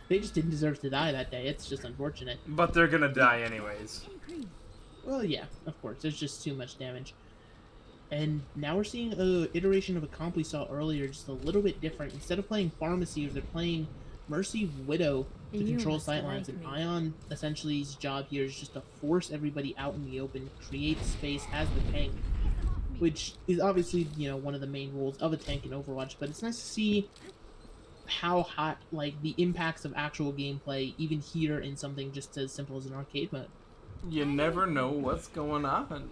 S1: They just didn't deserve to die that day. It's just unfortunate.
S2: But they're gonna die anyways.
S3: Increase.
S1: Well, yeah, of course. There's just too much damage. And now we're seeing a iteration of a comp we saw earlier, just a little bit different. Instead of playing Pharmacy, they're playing Mercy Widow to
S3: You
S1: control
S3: must
S1: sightlines.
S3: like
S1: And
S3: me.
S1: Ion, essentially, his job here is just to force everybody out in the open, create space as the tank, which is obviously, you know, one of the main rules of a tank in Overwatch. But it's nice to see how hot, like, the impacts of actual gameplay, even here in something just as simple as an arcade mode.
S4: You never know what's going on.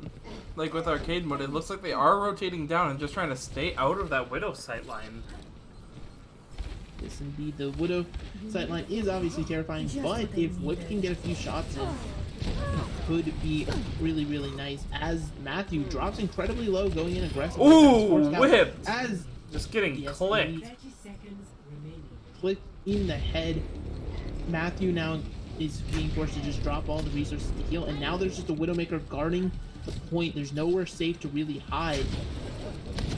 S4: Like with arcade mode, it looks like they are rotating down and just trying to stay out of that Widow sightline.
S1: Yes, indeed. The Widow sightline is obviously terrifying,
S3: Just
S1: but
S3: what they
S1: if Whip
S3: needed.
S1: can get a few shots in, it could be really, really nice. As Matthew drops incredibly low, going in aggressive.
S2: Ooh, whipped!
S1: As
S2: Just getting
S1: Yes,
S2: clicked.
S1: indeed.
S5: 30 seconds remaining.
S1: clicked in the head, Matthew now is being forced to just drop all the resources to heal, and now there's just a Widowmaker guarding the point. There's nowhere safe to really hide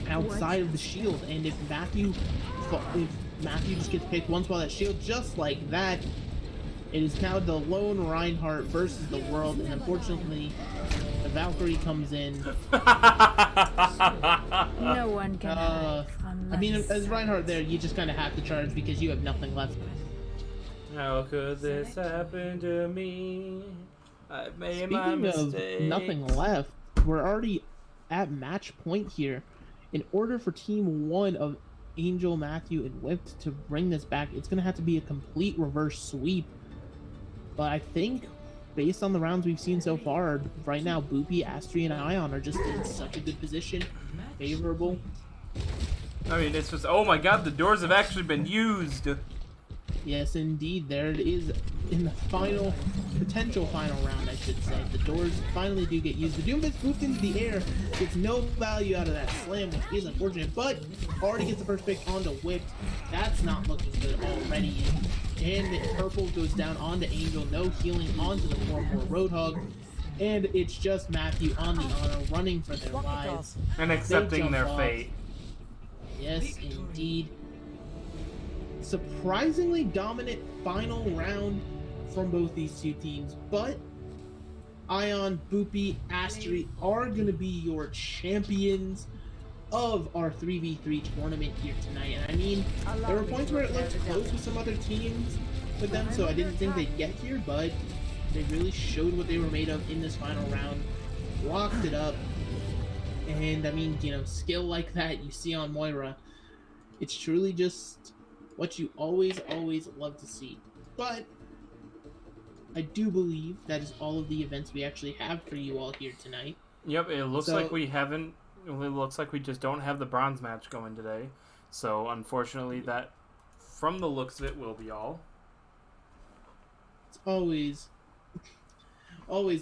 S1: outside of the shield, and if Matthew just gets picked once while that shield, just like that, it is now the lone Reinhardt versus the world, and unfortunately, the Valkyrie comes in.
S3: No one can hide from
S1: I mean,
S3: my
S1: as
S3: sight.
S1: Reinhardt there, you just kind of have to charge because you have nothing left.
S2: How could this happen to me? I made my
S1: Speaking of
S2: mistake.
S1: nothing left, we're already at match point here. In order for Team 1 of Angel, Matthew, and Whipped to bring this back, it's going to have to be a complete reverse sweep. But I think, based on the rounds we've seen so far, right now, Boopy, Astri, and Ion are just in such a good position. Favorable.
S2: I mean, it's just, oh my god, the doors have actually been used.
S1: Yes, indeed. There it is in the potential final round, I should say. The doors finally do get used. The Doomfist swooped into the air, gets no value out of that slam, which is unfortunate, but already gets the first pick onto Whipped. That's not looking good already. And Purple goes down onto Angel, no healing onto the 4-4 Roadhog. And it's just Matthew on the honor, running for their lives.
S2: And accepting
S1: jump
S2: their
S1: off.
S2: fate.
S1: Yes, indeed. Surprisingly dominant final round from both these two teams, but Ion, Boopy, Astri are going to be your champions of our 3v3 tournament here tonight. And I mean, there were points where it looked close with some other teams with them, so I didn't think they'd get here, but they really showed what they were made of in this final round, locked it up, and I mean, you know, skill like that you see on Moira, it's truly just what you always love to see. But I do believe that is all of the events we actually have for you all here tonight.
S2: Yep, it looks
S1: So-
S2: like we haven't. It looks like we just don't have the bronze match going today. So unfortunately, that, from the looks of it, will be all.
S1: It's always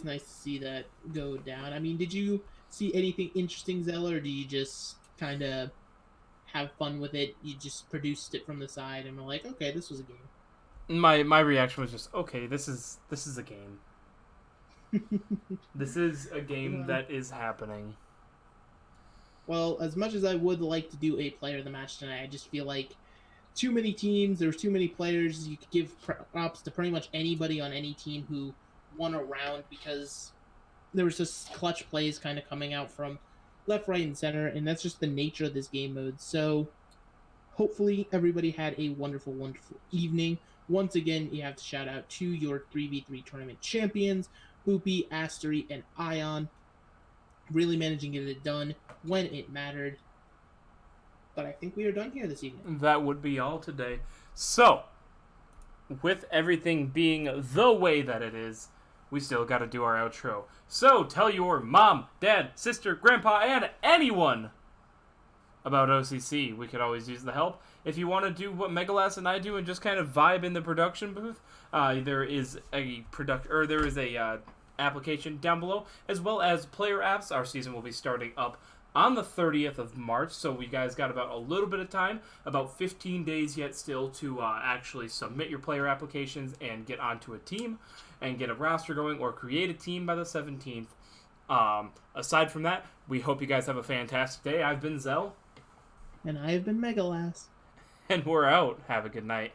S1: nice to see that go down. I mean, did you see anything interesting, Zella, or do you just kind of have fun with it? You just produced it from the side and were like, okay, this was a game.
S2: My reaction was just, okay, this is a game. This is a game that is happening.
S1: Well, as much as I would like to do a player of the match tonight, I just feel like too many teams, there's too many players. You could give props to pretty much anybody on any team who won a round because there was just clutch plays kind of coming out from left, right, and center, and that's just the nature of this game mode. So hopefully everybody had a wonderful, wonderful evening. Once again, you have to shout out to your 3v3 tournament champions, Boopy, Astery, and Ion. Really managing to get it done when it mattered. But I think we are done here this evening.
S2: That would be all today. So, with everything being the way that it is, we still got to do our outro. So, tell your mom, dad, sister, grandpa, and anyone about OCC. We could always use the help. If you want to do what Megalas and I do and just kind of vibe in the production booth, there is a application down below, as well as player apps. Our season will be starting up on the 30th of March, so we guys got about a little bit of time, about 15 days yet still to actually submit your player applications and get onto a team and get a roster going or create a team by the 17th. Aside from that, we hope you guys have a fantastic day. I've been Zell.
S1: And I have been Megalas.
S2: And we're out. Have a good night.